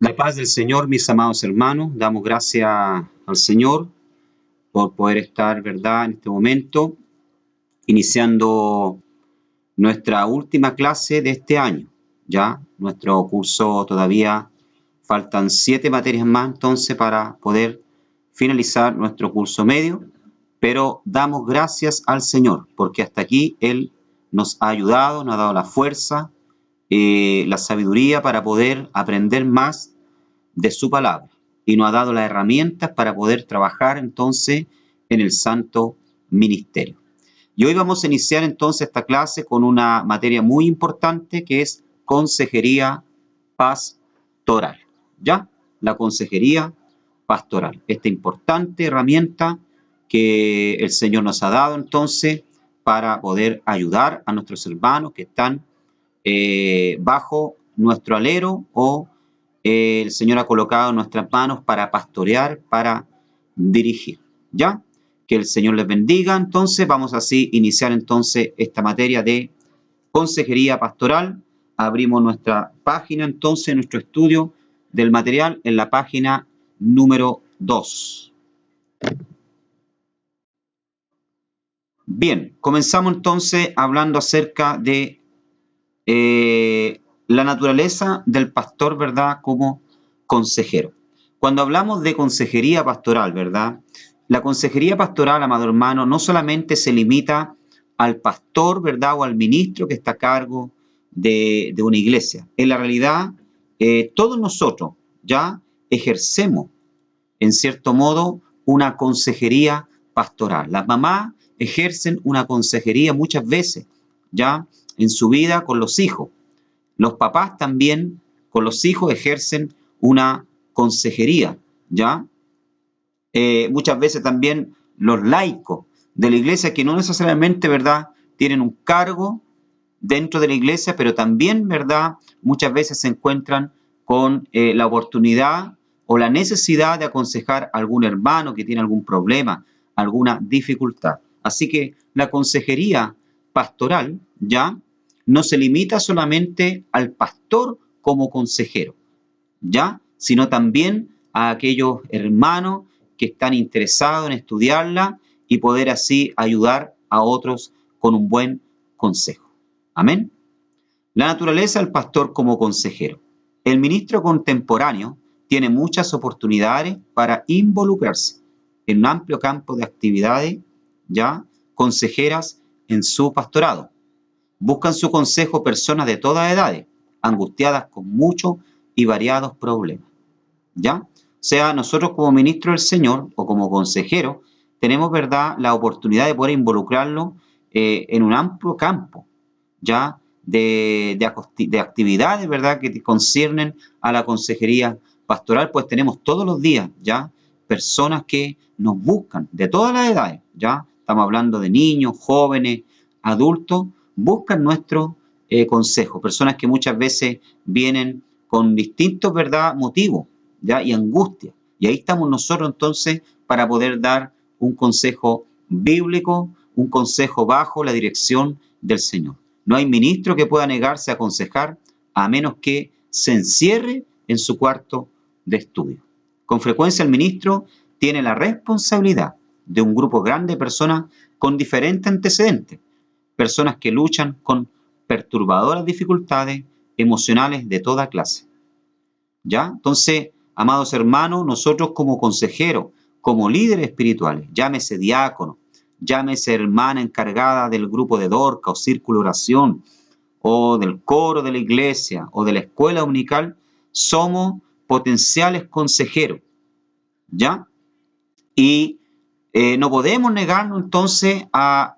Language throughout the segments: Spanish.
La paz del Señor, mis amados hermanos, damos gracias al Señor por poder estar, ¿verdad?, en este momento, iniciando nuestra última clase de este año. Ya, nuestro curso todavía faltan 7 materias más, entonces, para poder finalizar nuestro curso medio, pero damos gracias al Señor, porque hasta aquí Él nos ha ayudado, nos ha dado la fuerza, la sabiduría para poder aprender más de su palabra y nos ha dado las herramientas para poder trabajar entonces en el santo ministerio. Y hoy vamos a iniciar entonces esta clase con una materia muy importante que es consejería pastoral. ¿Ya? La consejería pastoral. Esta importante herramienta que el Señor nos ha dado entonces para poder ayudar a nuestros hermanos que están bajo nuestro alero o el Señor ha colocado en nuestras manos para pastorear, para dirigir. ¿Ya? Que el Señor les bendiga. Entonces, vamos así a iniciar entonces esta materia de consejería pastoral. Abrimos nuestra página entonces, nuestro estudio del material en la página número 2. Bien, comenzamos entonces hablando acerca de la naturaleza del pastor, ¿verdad?, como consejero. Cuando hablamos de consejería pastoral, ¿verdad?, la consejería pastoral, amado hermano, no solamente se limita al pastor, ¿verdad?, o al ministro que está a cargo de una iglesia. En la realidad, todos nosotros ya ejercemos, en cierto modo, una consejería pastoral. Las mamás ejercen una consejería muchas veces, ya en su vida con los hijos. Los papás también con los hijos ejercen una consejería, ¿ya? Muchas veces también los laicos de la iglesia que no necesariamente, ¿verdad?, tienen un cargo dentro de la iglesia, pero también, ¿verdad?, muchas veces se encuentran con la oportunidad o la necesidad de aconsejar a algún hermano que tiene algún problema, alguna dificultad. Así que la consejería pastoral, ¿ya?, no se limita solamente al pastor como consejero, ¿ya?, sino también a aquellos hermanos que están interesados en estudiarla y poder así ayudar a otros con un buen consejo. Amén. La naturaleza del pastor como consejero. El ministro contemporáneo tiene muchas oportunidades para involucrarse en un amplio campo de actividades ya consejeras en su pastorado. Buscan su consejo personas de todas edades, angustiadas con muchos y variados problemas. ¿Ya? O sea, nosotros como ministro del Señor o como consejero tenemos, ¿verdad?, la oportunidad de poder involucrarlo en un amplio campo, ¿ya?, de actividades, ¿verdad?, que conciernen a la consejería pastoral, pues tenemos todos los días, ¿ya?, personas que nos buscan de todas las edades, ¿ya? Estamos hablando de niños, jóvenes, adultos, buscan nuestro consejo, personas que muchas veces vienen con distintos, ¿verdad?, motivos, ¿ya?, y angustia. Y ahí estamos nosotros entonces para poder dar un consejo bíblico, un consejo bajo la dirección del Señor. No hay ministro que pueda negarse a aconsejar a menos que se encierre en su cuarto de estudio. Con frecuencia el ministro tiene la responsabilidad de un grupo grande de personas con diferentes antecedentes, personas que luchan con perturbadoras dificultades emocionales de toda clase. ¿Ya? Entonces, amados hermanos, nosotros como consejeros, como líderes espirituales, llámese diácono, llámese hermana encargada del grupo de Dorca o círculo de oración, o del coro de la iglesia, o de la escuela dominical, somos potenciales consejeros, ¿ya? Y no podemos negarnos entonces a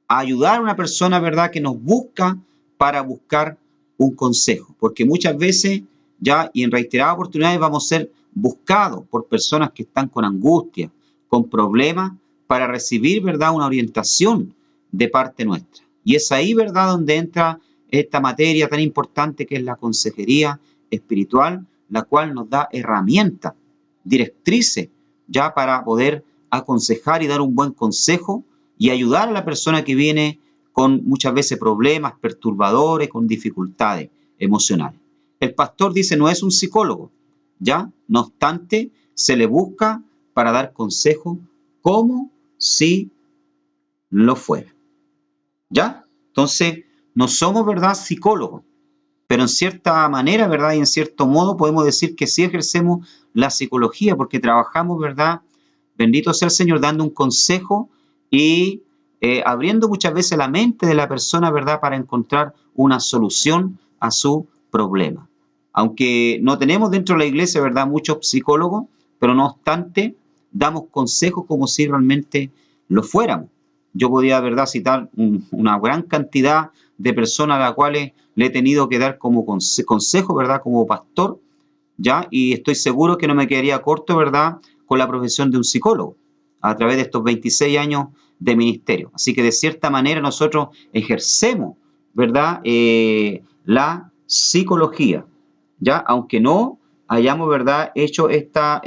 ayudar a una persona, ¿verdad?, que nos busca para buscar un consejo, porque muchas veces ya y en reiteradas oportunidades vamos a ser buscados por personas que están con angustia, con problemas, para recibir, ¿verdad?, una orientación de parte nuestra. Y es ahí, ¿verdad?, donde entra esta materia tan importante que es la consejería espiritual, la cual nos da herramientas, directrices, ya para poder aconsejar y dar un buen consejo y ayudar a la persona que viene con muchas veces problemas perturbadores, con dificultades emocionales. El pastor dice, no es un psicólogo, ¿ya? No obstante, se le busca para dar consejo como si lo fuera, ¿ya? Entonces, no somos, ¿verdad?, psicólogos, pero en cierta manera, ¿verdad?, y en cierto modo podemos decir que sí ejercemos la psicología porque trabajamos, ¿verdad?, bendito sea el Señor, dando un consejo y abriendo muchas veces la mente de la persona, ¿verdad?, para encontrar una solución a su problema. Aunque no tenemos dentro de la iglesia, ¿verdad?, muchos psicólogos, pero no obstante, damos consejos como si realmente lo fuéramos. Yo podría, ¿verdad?, citar una gran cantidad de personas a las cuales le he tenido que dar como consejo, ¿verdad?, como pastor, ¿ya? Y estoy seguro que no me quedaría corto, ¿verdad?, con la profesión de un psicólogo a través de estos 26 años de ministerio. Así que de cierta manera nosotros ejercemos, ¿verdad?, la psicología, ¿ya? Aunque no hayamos, ¿verdad?, hecho esta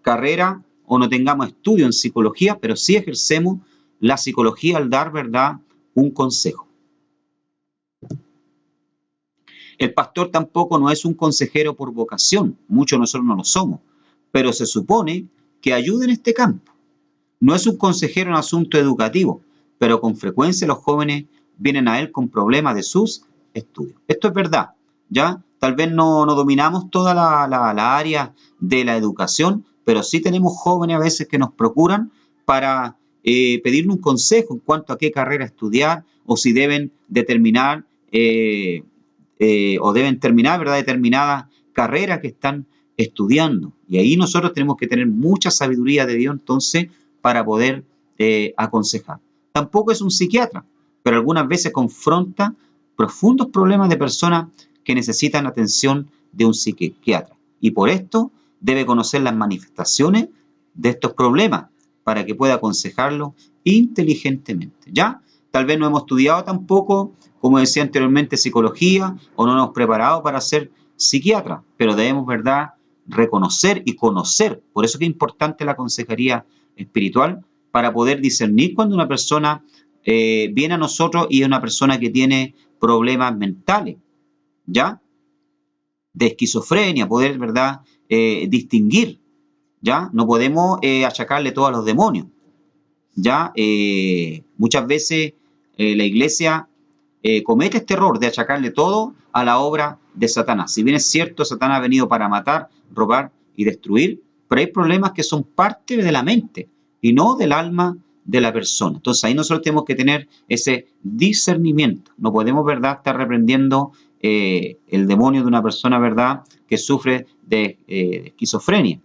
carrera o no tengamos estudio en psicología, pero sí ejercemos la psicología al dar, ¿verdad?, un consejo. El pastor tampoco no es un consejero por vocación, muchos de nosotros no lo somos, pero se supone que ayuda en este campo. No es un consejero en asunto educativo, pero con frecuencia los jóvenes vienen a él con problemas de sus estudios. Esto es verdad, ¿ya? Tal vez no dominamos toda la área de la educación, pero sí tenemos jóvenes a veces que nos procuran para pedirle un consejo en cuanto a qué carrera estudiar o si deben determinar o deben terminar, ¿verdad?, determinadas carreras que están estudiando. Y ahí nosotros tenemos que tener mucha sabiduría de Dios entonces para poder aconsejar. Tampoco es un psiquiatra, pero algunas veces confronta profundos problemas de personas que necesitan atención de un psiquiatra. Y por esto debe conocer las manifestaciones de estos problemas para que pueda aconsejarlos inteligentemente. ¿Ya? Tal vez no hemos estudiado tampoco, como decía anteriormente, psicología o no nos hemos preparado para ser psiquiatra, pero debemos, ¿verdad?, reconocer y conocer. Por eso que es importante la consejería espiritual para poder discernir cuando una persona viene a nosotros y es una persona que tiene problemas mentales, ¿ya? De esquizofrenia, poder, ¿verdad?, distinguir, ¿ya? No podemos achacarle todo a los demonios, ¿ya? Muchas veces la iglesia comete este error de achacarle todo a la obra de Satanás. Si bien es cierto, Satanás ha venido para matar, robar y destruir, pero hay problemas que son parte de la mente y no del alma de la persona. Entonces ahí nosotros tenemos que tener ese discernimiento. No podemos, ¿verdad?, estar reprendiendo el demonio de una persona, ¿verdad?, que sufre de esquizofrenia,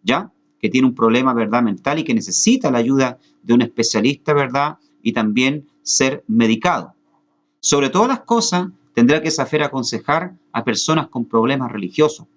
¿ya?, que tiene un problema, ¿verdad?, mental y que necesita la ayuda de un especialista, ¿verdad?, y también ser medicado. Sobre todas las cosas, tendrá que saber aconsejar a personas con problemas religiosos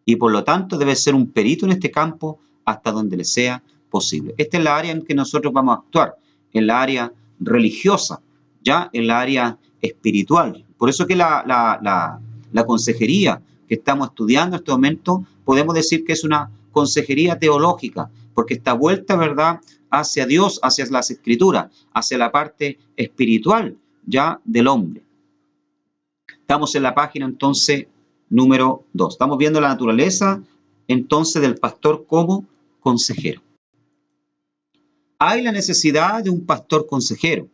y por lo tanto debe ser un perito en este campo hasta donde le sea posible. Esta es la área en que nosotros vamos a actuar, en la área religiosa, ya en la área espiritual. Por eso que la consejería que estamos estudiando en este momento, podemos decir que es una consejería teológica, porque está vuelta, ¿verdad?, hacia Dios, hacia las Escrituras, hacia la parte espiritual ya del hombre. Estamos en la página entonces número 2. Estamos viendo la naturaleza entonces del pastor como consejero. Hay la necesidad de un pastor consejero.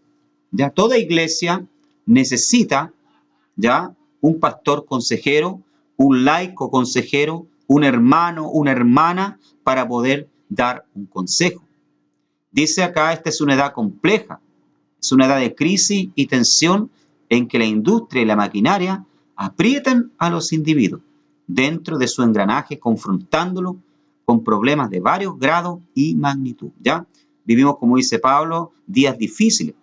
Ya toda iglesia necesita ya un pastor consejero, un laico consejero, un hermano, una hermana para poder dar un consejo. Dice acá, esta es una edad compleja, es una edad de crisis y tensión en que la industria y la maquinaria aprietan a los individuos dentro de su engranaje, confrontándolo con problemas de varios grados y magnitud. ¿Ya? Vivimos, como dice Pablo, días difíciles.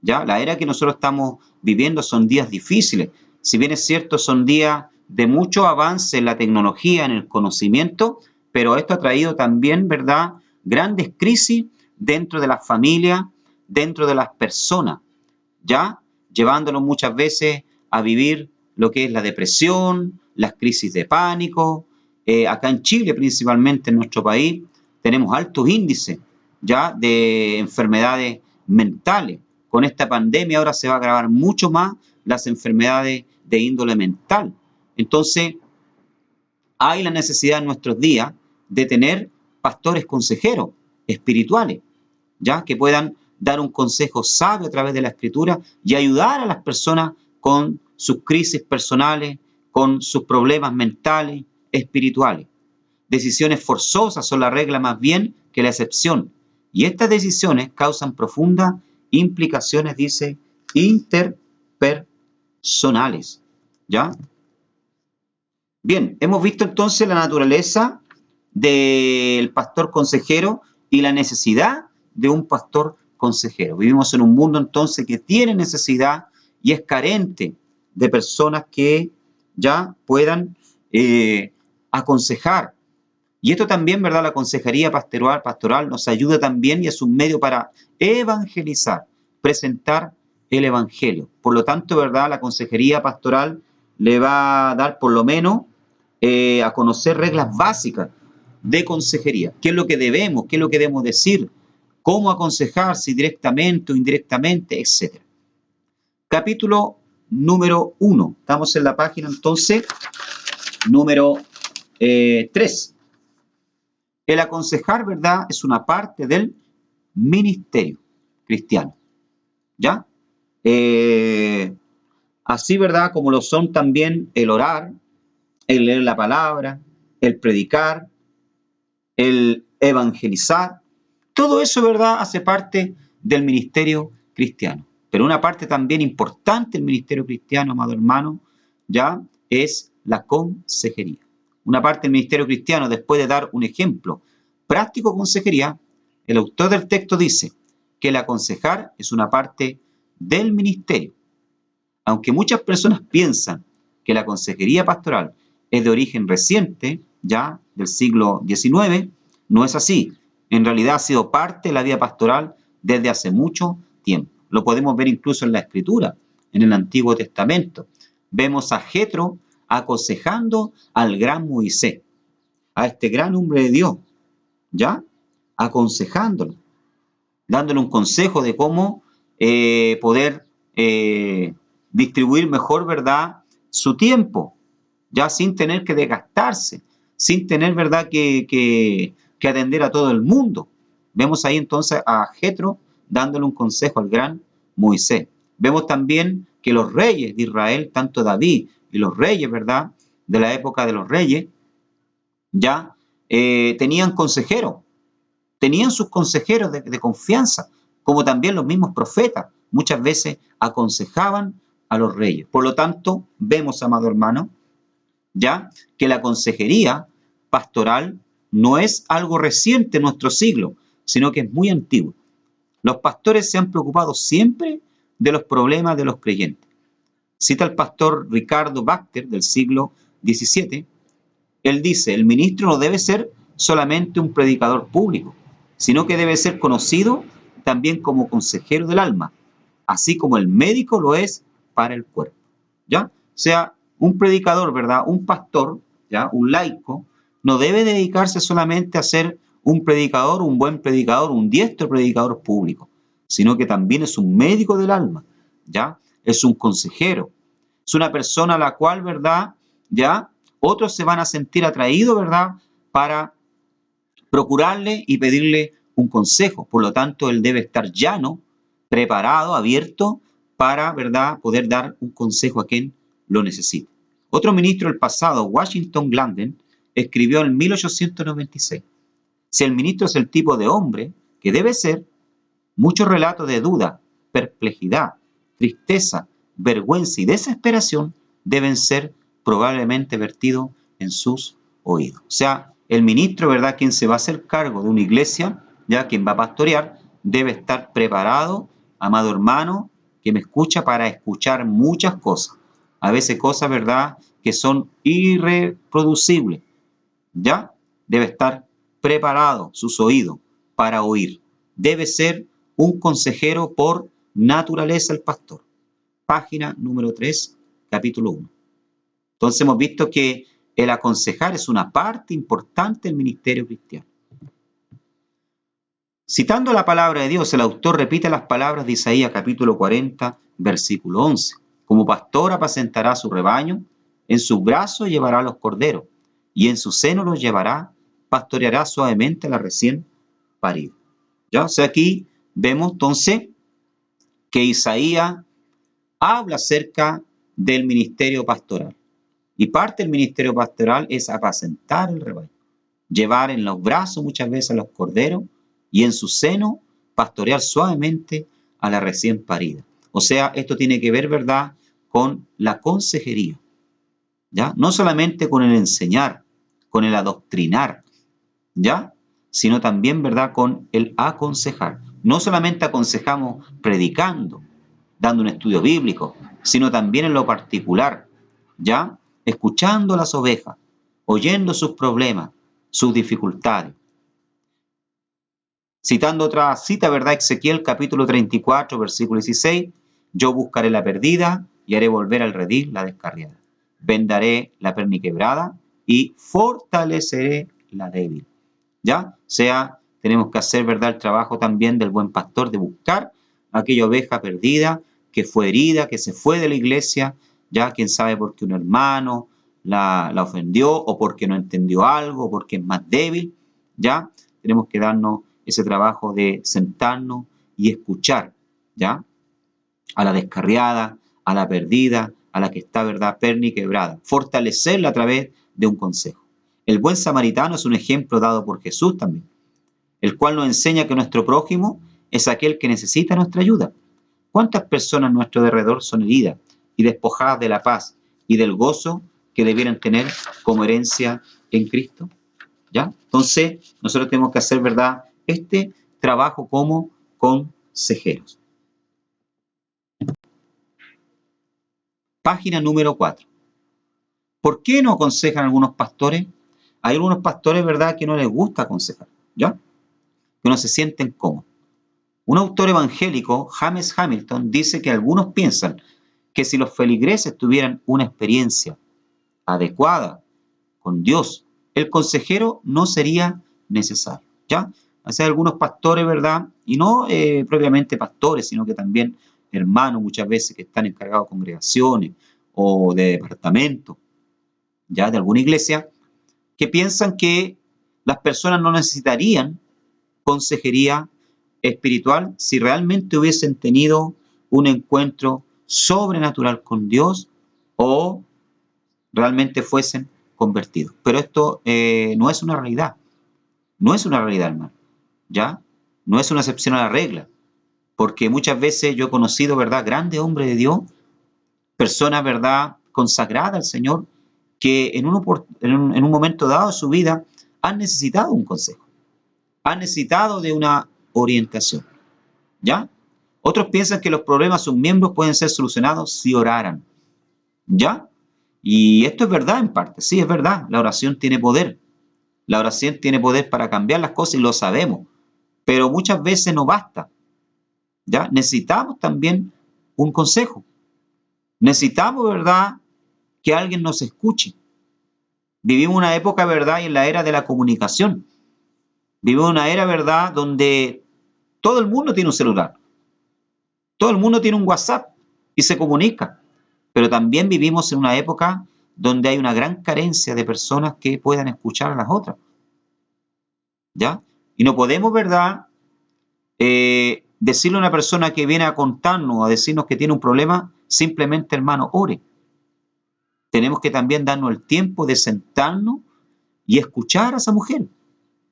¿Ya? La era que nosotros estamos viviendo son días difíciles. Si bien es cierto, son días de mucho avance en la tecnología, en el conocimiento, pero esto ha traído también, ¿verdad?, grandes crisis dentro de las familias, dentro de las personas, ¿ya? Llevándonos muchas veces a vivir lo que es la depresión, las crisis de pánico. Acá en Chile, principalmente en nuestro país, tenemos altos índices, ¿ya?, de enfermedades mentales. Con esta pandemia ahora se va a agravar mucho más las enfermedades de índole mental. Entonces, hay la necesidad en nuestros días de tener pastores consejeros espirituales, ya que puedan dar un consejo sabio a través de la Escritura y ayudar a las personas con sus crisis personales, con sus problemas mentales, espirituales. Decisiones forzosas son la regla más bien que la excepción, y estas decisiones causan profundas implicaciones, dice, interpersonales. ¿Ya? Bien, hemos visto entonces la naturaleza del pastor consejero y la necesidad de un pastor consejero. Vivimos en un mundo entonces que tiene necesidad y es carente de personas que ya puedan aconsejar. Y esto también, ¿verdad? La consejería pastoral nos ayuda también y es un medio para evangelizar, presentar el evangelio. Por lo tanto, ¿verdad? La consejería pastoral le va a dar por lo menos a conocer reglas básicas de consejería. ¿Qué es lo que debemos? ¿Qué es lo que debemos decir? ¿Cómo aconsejar? Si directamente o indirectamente, etcétera. Capítulo número 1. Estamos en la página entonces número 3. El aconsejar, ¿verdad?, es una parte del ministerio cristiano. ¿Ya? Así, ¿verdad?, como lo son también el orar, el leer la palabra, el predicar, el evangelizar. Todo eso, ¿verdad?, hace parte del ministerio cristiano. Pero una parte también importante del ministerio cristiano, amado hermano, ya es la consejería. Una parte del ministerio cristiano, después de dar un ejemplo práctico de consejería, el autor del texto dice que el aconsejar es una parte del ministerio. Aunque muchas personas piensan que la consejería pastoral es de origen reciente, ya del siglo XIX, no es así. En realidad ha sido parte de la vida pastoral desde hace mucho tiempo. Lo podemos ver incluso en la Escritura, en el Antiguo Testamento. Vemos a Jetro aconsejando al gran Moisés, a este gran hombre de Dios, ¿ya? Aconsejándolo, dándole un consejo de cómo poder distribuir mejor, ¿verdad?, su tiempo, ya sin tener que desgastarse, sin tener, ¿verdad?, que atender a todo el mundo. Vemos ahí entonces a Jetro dándole un consejo al gran Moisés. Vemos también que los reyes de Israel, tanto David y los reyes, ¿verdad?, de la época de los reyes, ya tenían consejeros, tenían sus consejeros de confianza, como también los mismos profetas muchas veces aconsejaban a los reyes. Por lo tanto, vemos, amado hermano, ya que la consejería pastoral no es algo reciente en nuestro siglo, sino que es muy antiguo. Los pastores se han preocupado siempre de los problemas de los creyentes. Cita el pastor Ricardo Baxter del siglo XVII. Él dice, el ministro no debe ser solamente un predicador público, sino que debe ser conocido también como consejero del alma, así como el médico lo es para el cuerpo. ¿Ya? O sea, un predicador, ¿verdad? Un pastor, ¿ya? Un laico, no debe dedicarse solamente a ser un predicador, un buen predicador, un diestro predicador público, sino que también es un médico del alma, ¿ya? Es un consejero, es una persona a la cual, ¿verdad?, ¿ya?, otros se van a sentir atraídos, ¿verdad?, para procurarle y pedirle un consejo. Por lo tanto, él debe estar llano, preparado, abierto para, ¿verdad?, poder dar un consejo a quien lo necesite. Otro ministro del pasado, Washington Glanden, escribió en 1896, si el ministro es el tipo de hombre que debe ser, muchos relatos de duda, perplejidad, tristeza, vergüenza y desesperación deben ser probablemente vertidos en sus oídos. O sea, el ministro, ¿verdad?, quien se va a hacer cargo de una iglesia, ya quien va a pastorear, debe estar preparado, amado hermano, que me escucha, para escuchar muchas cosas. A veces cosas, ¿verdad?, que son irreproducibles. ¿Ya? Debe estar preparado sus oídos para oír. Debe ser un consejero por naturaleza el pastor. Página número 3, capítulo 1. Entonces hemos visto que el aconsejar es una parte importante del ministerio cristiano. Citando la palabra de Dios, el autor repite las palabras de Isaías capítulo 40, versículo 11. Como pastor apacentará su rebaño, en sus brazos llevará los corderos, y en su seno los llevará, pastoreará suavemente a la recién parida. ¿Ya? O sea, aquí vemos entonces que Isaías habla acerca del ministerio pastoral. Y parte del ministerio pastoral es apacentar el rebaño, llevar en los brazos muchas veces a los corderos y en su seno pastorear suavemente a la recién parida. O sea, esto tiene que ver, ¿verdad?, con la consejería, ¿ya? No solamente con el enseñar, con el adoctrinar, ¿ya? Sino también, ¿verdad?, con el aconsejar. No solamente aconsejamos predicando, dando un estudio bíblico, sino también en lo particular, ¿ya? Escuchando a las ovejas, oyendo sus problemas, sus dificultades. Citando otra cita, ¿verdad? Ezequiel capítulo 34, versículo 16, yo buscaré la perdida y haré volver al redil la descarriada. Vendaré la perniquebrada y fortaleceré la débil. ¿Ya? O sea, tenemos que hacer, ¿verdad?, el trabajo también del buen pastor de buscar a aquella oveja perdida que fue herida, que se fue de la iglesia, ya quién sabe por qué un hermano la ofendió o porque no entendió algo, o porque es más débil, ¿ya? Tenemos que darnos ese trabajo de sentarnos y escuchar, ¿ya? A la descarriada, a la perdida, a la que está, ¿verdad?, perniquebrada. Fortalecerla a través de un consejo. El buen samaritano es un ejemplo dado por Jesús también, el cual nos enseña que nuestro prójimo es aquel que necesita nuestra ayuda. ¿Cuántas personas a nuestro alrededor son heridas y despojadas de la paz y del gozo que debieran tener como herencia en Cristo? ¿Ya? Entonces, nosotros tenemos que hacer, ¿verdad?, este trabajo como consejeros. Página número 4. ¿Por qué no aconsejan algunos pastores? Hay algunos pastores, ¿verdad?, que no les gusta aconsejar, ¿ya? Que no se sienten cómodos. Un autor evangélico, James Hamilton, dice que algunos piensan que si los feligreses tuvieran una experiencia adecuada con Dios, el consejero no sería necesario, ¿ya? O sea, algunos pastores, ¿verdad? Y no propiamente pastores, sino que también hermanos muchas veces que están encargados de congregaciones o de departamentos, ¿ya?, de alguna iglesia, que piensan que las personas no necesitarían consejería espiritual si realmente hubiesen tenido un encuentro sobrenatural con Dios o realmente fuesen convertidos. Pero esto no es una realidad. No es una realidad, hermano. ¿Ya? No es una excepción a la regla. Porque muchas veces yo he conocido, ¿verdad?, grandes hombres de Dios, personas, ¿verdad?, consagradas al Señor, que en un momento dado de su vida han necesitado un consejo, han necesitado de una orientación, ¿ya? Otros piensan que los problemas de sus miembros pueden ser solucionados si oraran, ¿ya? Y esto es verdad en parte, sí, es verdad, la oración tiene poder. La oración tiene poder para cambiar las cosas y lo sabemos, pero muchas veces no basta, ¿ya? Necesitamos también un consejo. Necesitamos, ¿verdad?, que alguien nos escuche. Vivimos una época, ¿verdad?, en la era de la comunicación. Vivimos una era, ¿verdad?, donde todo el mundo tiene un celular. Todo el mundo tiene un WhatsApp y se comunica. Pero también vivimos en una época donde hay una gran carencia de personas que puedan escuchar a las otras, ¿ya? Y no podemos, ¿verdad?, decirle a una persona que viene a contarnos o a decirnos que tiene un problema, simplemente, hermano, ore. Tenemos que también darnos el tiempo de sentarnos y escuchar a esa mujer,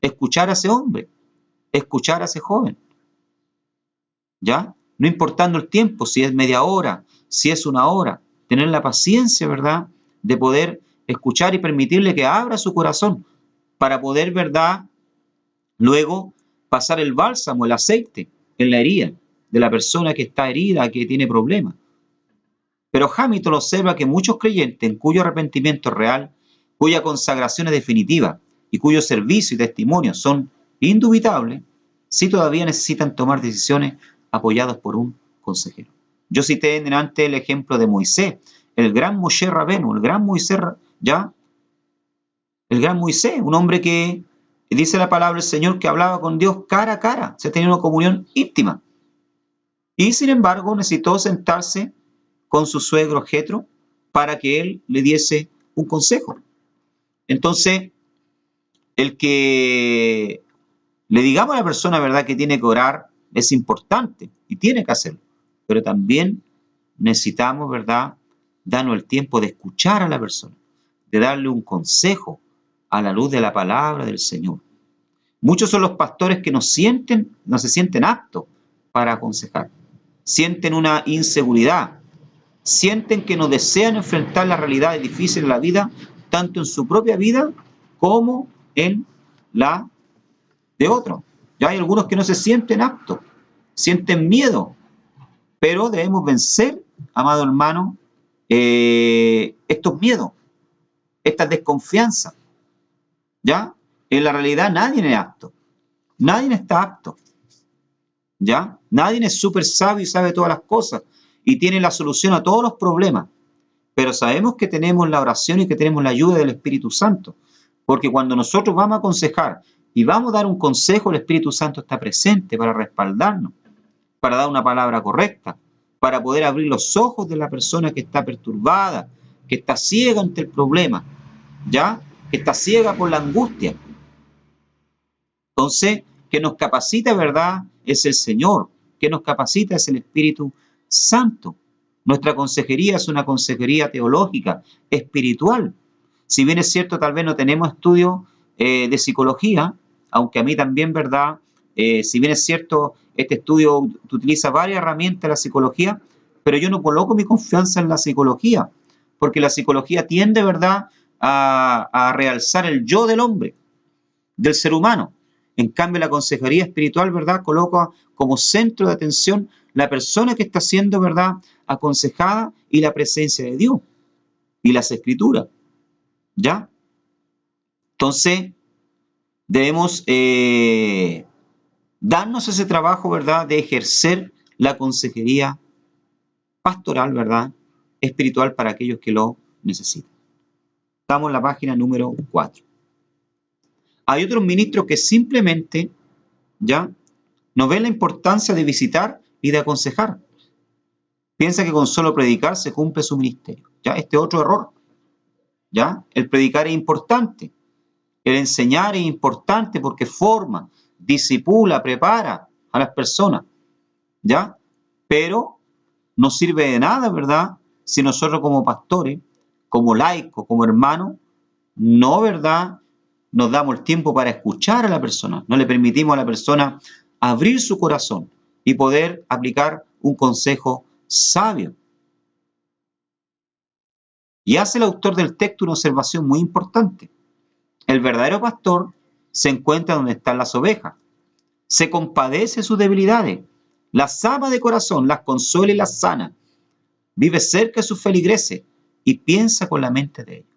escuchar a ese hombre, escuchar a ese joven, ¿ya? No importando el tiempo, si es media hora, si es una hora, tener la paciencia, ¿verdad?, de poder escuchar y permitirle que abra su corazón para poder, ¿verdad?, luego pasar el bálsamo, el aceite en la herida de la persona que está herida, que tiene problemas. Pero Hamilton observa que muchos creyentes en cuyo arrepentimiento es real, cuya consagración es definitiva y cuyo servicio y testimonio son indubitables, sí todavía necesitan tomar decisiones apoyados por un consejero. Yo cité delante el ejemplo de Moisés, el gran Moshe Rabenu, el gran Moisés, ¿ya? El gran Moisés, un hombre que dice la palabra del Señor que hablaba con Dios cara a cara, se tenía una comunión íntima. Y sin embargo necesitó sentarse con su suegro Jetro para que él le diese un consejo. Entonces, el que le digamos a la persona, ¿verdad?, que tiene que orar es importante y tiene que hacerlo, pero también necesitamos, ¿verdad?, darnos el tiempo de escuchar a la persona, de darle un consejo a la luz de la palabra del Señor. Muchos son los pastores que no se sienten aptos para aconsejar, sienten una inseguridad, sienten que no desean enfrentar las realidades difíciles de la vida, tanto en su propia vida como en la de otros. Ya hay algunos que no se sienten aptos, sienten miedo, pero debemos vencer, amado hermano, estos miedos, estas desconfianzas. ¿Ya? En la realidad nadie es apto, nadie está apto. ¿Ya? Nadie es súper sabio y sabe todas las cosas y tiene la solución a todos los problemas. Pero sabemos que tenemos la oración y que tenemos la ayuda del Espíritu Santo. Porque cuando nosotros vamos a aconsejar y vamos a dar un consejo, el Espíritu Santo está presente para respaldarnos, para dar una palabra correcta, para poder abrir los ojos de la persona que está perturbada, que está ciega ante el problema, ¿ya? Que está ciega por la angustia. Entonces, que nos capacita, ¿verdad?, es el Señor, que nos capacita es el Espíritu Santo. Nuestra consejería es una consejería teológica, espiritual. Si bien es cierto, tal vez no tenemos estudios de psicología, aunque a mí también, ¿verdad? Si bien es cierto, este estudio utiliza varias herramientas de la psicología, pero yo no coloco mi confianza en la psicología, porque la psicología tiende, ¿verdad?, a realzar el yo del hombre, del ser humano. En cambio, la consejería espiritual, ¿verdad?, coloca como centro de atención la persona que está siendo, ¿verdad?, aconsejada y la presencia de Dios y las escrituras. ¿Ya? Entonces, debemos darnos ese trabajo, ¿verdad?, de ejercer la consejería pastoral, ¿verdad?, espiritual para aquellos que lo necesitan. Estamos en la página número 4. Hay otros ministros que simplemente, ¿ya?, no ven la importancia de visitar y de aconsejar. Piensa que con solo predicar se cumple su ministerio. ¿Ya? Este es otro error. ¿Ya? El predicar es importante. El enseñar es importante porque forma, discipula, prepara a las personas. ¿Ya? Pero no sirve de nada, ¿verdad?, si nosotros como pastores, como laicos, como hermanos, no, ¿verdad?, nos damos el tiempo para escuchar a la persona, no le permitimos a la persona abrir su corazón y poder aplicar un consejo sabio. Y hace el autor del texto una observación muy importante. El verdadero pastor se encuentra donde están las ovejas, se compadece de sus debilidades, las ama de corazón, las consuela y las sana, vive cerca de sus feligreses y piensa con la mente de ellos,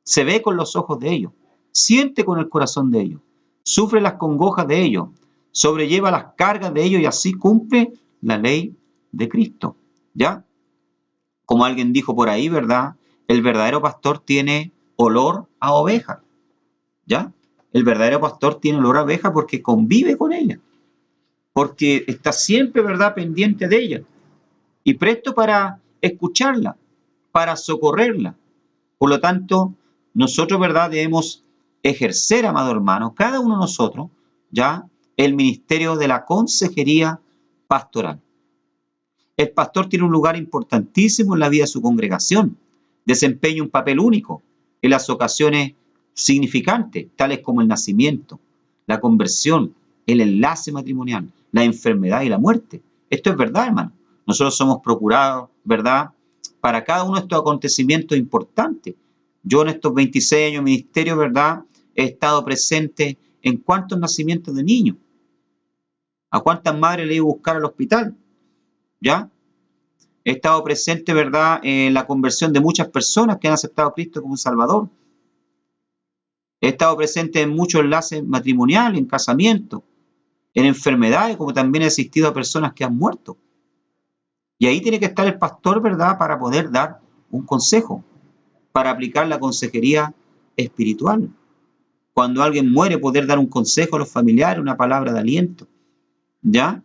se ve con los ojos de ellos, siente con el corazón de ellos, sufre las congojas de ellos, sobrelleva las cargas de ellos y así cumple la ley de Cristo. ¿Ya? Como alguien dijo por ahí, ¿verdad?, el verdadero pastor tiene olor a oveja. ¿Ya? El verdadero pastor tiene olor a oveja porque convive con ella, porque está siempre, ¿verdad?, pendiente de ella y presto para escucharla, para socorrerla. Por lo tanto, nosotros, ¿verdad?, debemos ejercer, amado hermano, cada uno de nosotros, ¿ya?, el ministerio de la consejería pastoral. El pastor tiene un lugar importantísimo en la vida de su congregación, desempeña un papel único en las ocasiones significantes, tales como el nacimiento, la conversión, el enlace matrimonial, la enfermedad y la muerte. Esto es verdad, hermano. Nosotros somos procurados, ¿verdad?, para cada uno de estos acontecimientos importantes. Yo en estos 26 años de ministerio, ¿verdad?, he estado presente en cuántos nacimientos de niños, a cuántas madres le he ido a buscar al hospital, ¿ya? He estado presente, ¿verdad?, en la conversión de muchas personas que han aceptado a Cristo como Salvador. He estado presente en muchos enlaces matrimoniales, en casamientos, en enfermedades, como también he asistido a personas que han muerto. Y ahí tiene que estar el pastor, ¿verdad?, para poder dar un consejo, para aplicar la consejería espiritual. Cuando alguien muere, poder dar un consejo a los familiares, una palabra de aliento. ¿Ya?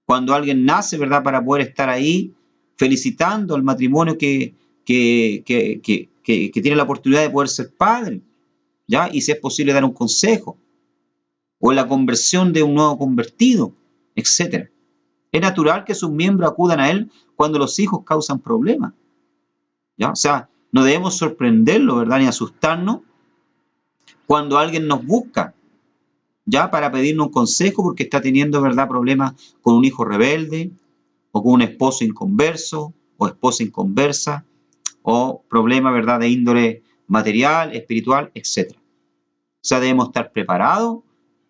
Cuando alguien nace, ¿verdad?, para poder estar ahí felicitando al matrimonio que tiene la oportunidad de poder ser padre. ¿ya? Y si es posible dar un consejo, o la conversión de un nuevo convertido, etc. Es natural que sus miembros acudan a él cuando los hijos causan problemas, ¿ya? O sea, no debemos sorprenderlo, ¿verdad? Ni asustarnos cuando alguien nos busca, ¿ya? Para pedirnos un consejo porque está teniendo, ¿verdad? Problemas con un hijo rebelde, o con un esposo inconverso, o esposa inconversa, o problemas, ¿verdad? De índole material, espiritual, etc. O sea, debemos estar preparados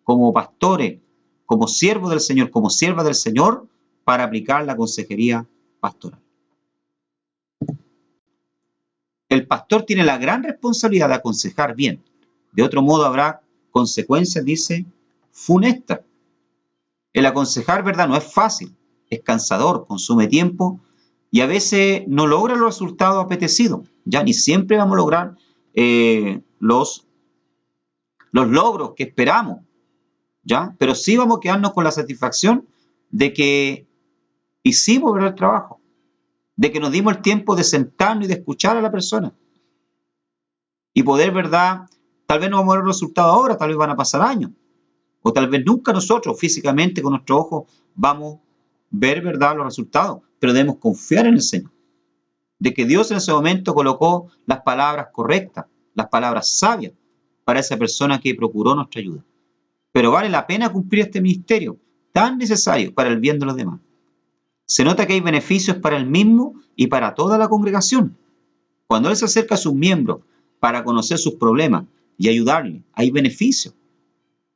como pastores, como siervos del Señor, como siervas del Señor, para aplicar la consejería pastoral. El pastor tiene la gran responsabilidad de aconsejar bien. De otro modo habrá consecuencias, dice, funestas. El aconsejar, ¿verdad? No es fácil, es cansador, consume tiempo y a veces no logra los resultados apetecidos. Ya ni siempre vamos a lograr los logros que esperamos, ¿ya? Pero sí vamos a quedarnos con la satisfacción de que hicimos, ¿verdad? El trabajo, de que nos dimos el tiempo de sentarnos y de escuchar a la persona y poder, ¿verdad? Tal vez no vamos a ver los resultados ahora, tal vez van a pasar años, o tal vez nunca nosotros físicamente con nuestros ojos vamos a ver, ¿verdad? Los resultados, pero debemos confiar en el Señor, de que Dios en ese momento colocó las palabras correctas, las palabras sabias para esa persona que procuró nuestra ayuda. Pero vale la pena cumplir este ministerio tan necesario para el bien de los demás. Se nota que hay beneficios para él mismo y para toda la congregación. Cuando él se acerca a sus miembros para conocer sus problemas y ayudarles, hay beneficios.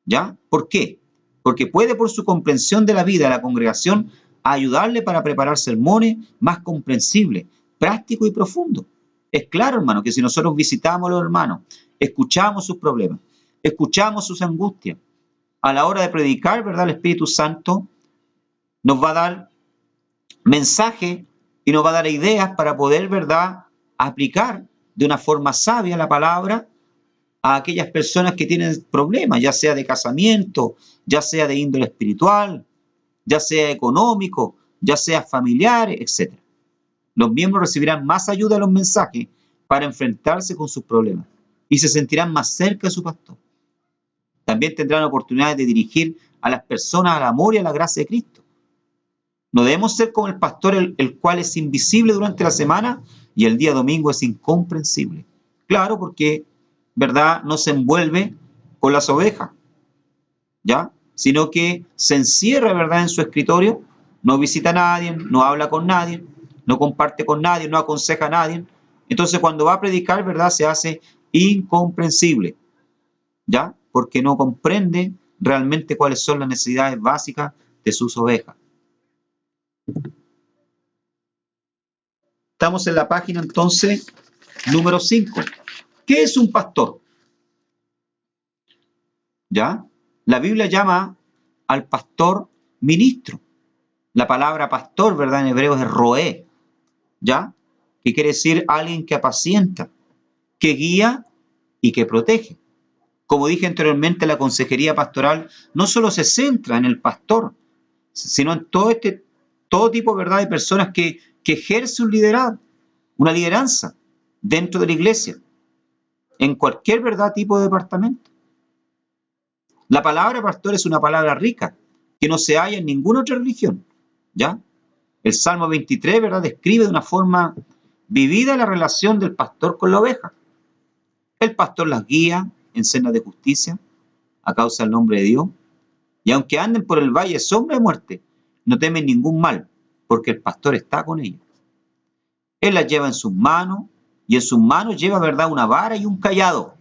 ¿Ya? ¿Por qué? Porque puede, por su comprensión de la vida de la congregación, ayudarle para preparar sermones más comprensibles, prácticos y profundos. Es claro, hermano, que si nosotros visitamos a los hermanos, escuchamos sus problemas, escuchamos sus angustias, a la hora de predicar, ¿verdad? El Espíritu Santo nos va a dar mensajes y nos va a dar ideas para poder, ¿verdad?, aplicar de una forma sabia la palabra a aquellas personas que tienen problemas, ya sea de casamiento, ya sea de índole espiritual, ya sea económico, ya sea familiar, etc. Los miembros recibirán más ayuda a los mensajes para enfrentarse con sus problemas y se sentirán más cerca de su pastor. También tendrán oportunidades de dirigir a las personas al amor y a la gracia de Cristo. No debemos ser como el pastor, el cual es invisible durante la semana y el día domingo es incomprensible. Claro, porque, ¿verdad?, no se envuelve con las ovejas, ¿ya? Sino que se encierra, ¿verdad?, en su escritorio, no visita a nadie, no habla con nadie, no comparte con nadie, no aconseja a nadie. Entonces, cuando va a predicar, ¿verdad?, se hace incomprensible, ¿ya? Porque no comprende realmente cuáles son las necesidades básicas de sus ovejas. Estamos en la página entonces número 5. ¿Qué es un pastor? ¿Ya? La Biblia llama al pastor ministro. La palabra pastor, ¿verdad? En hebreo es roé, ¿ya? Que quiere decir alguien que apacienta, que guía y que protege. Como dije anteriormente, la consejería pastoral no solo se centra en el pastor, sino en todo tipo, ¿verdad?, de personas que ejercen un liderazgo, una lideranza dentro de la iglesia, en cualquier, ¿verdad?, tipo de departamento. La palabra pastor es una palabra rica, que no se halla en ninguna otra religión, ¿ya? El Salmo 23, ¿verdad?, describe de una forma vivida la relación del pastor con la oveja. El pastor las guía en sendas de justicia a causa del nombre de Dios, y aunque anden por el valle sombra de muerte, no temen ningún mal, porque el pastor está con ellos. Él las lleva en sus manos, y en sus manos lleva, ¿verdad?, una vara y un cayado,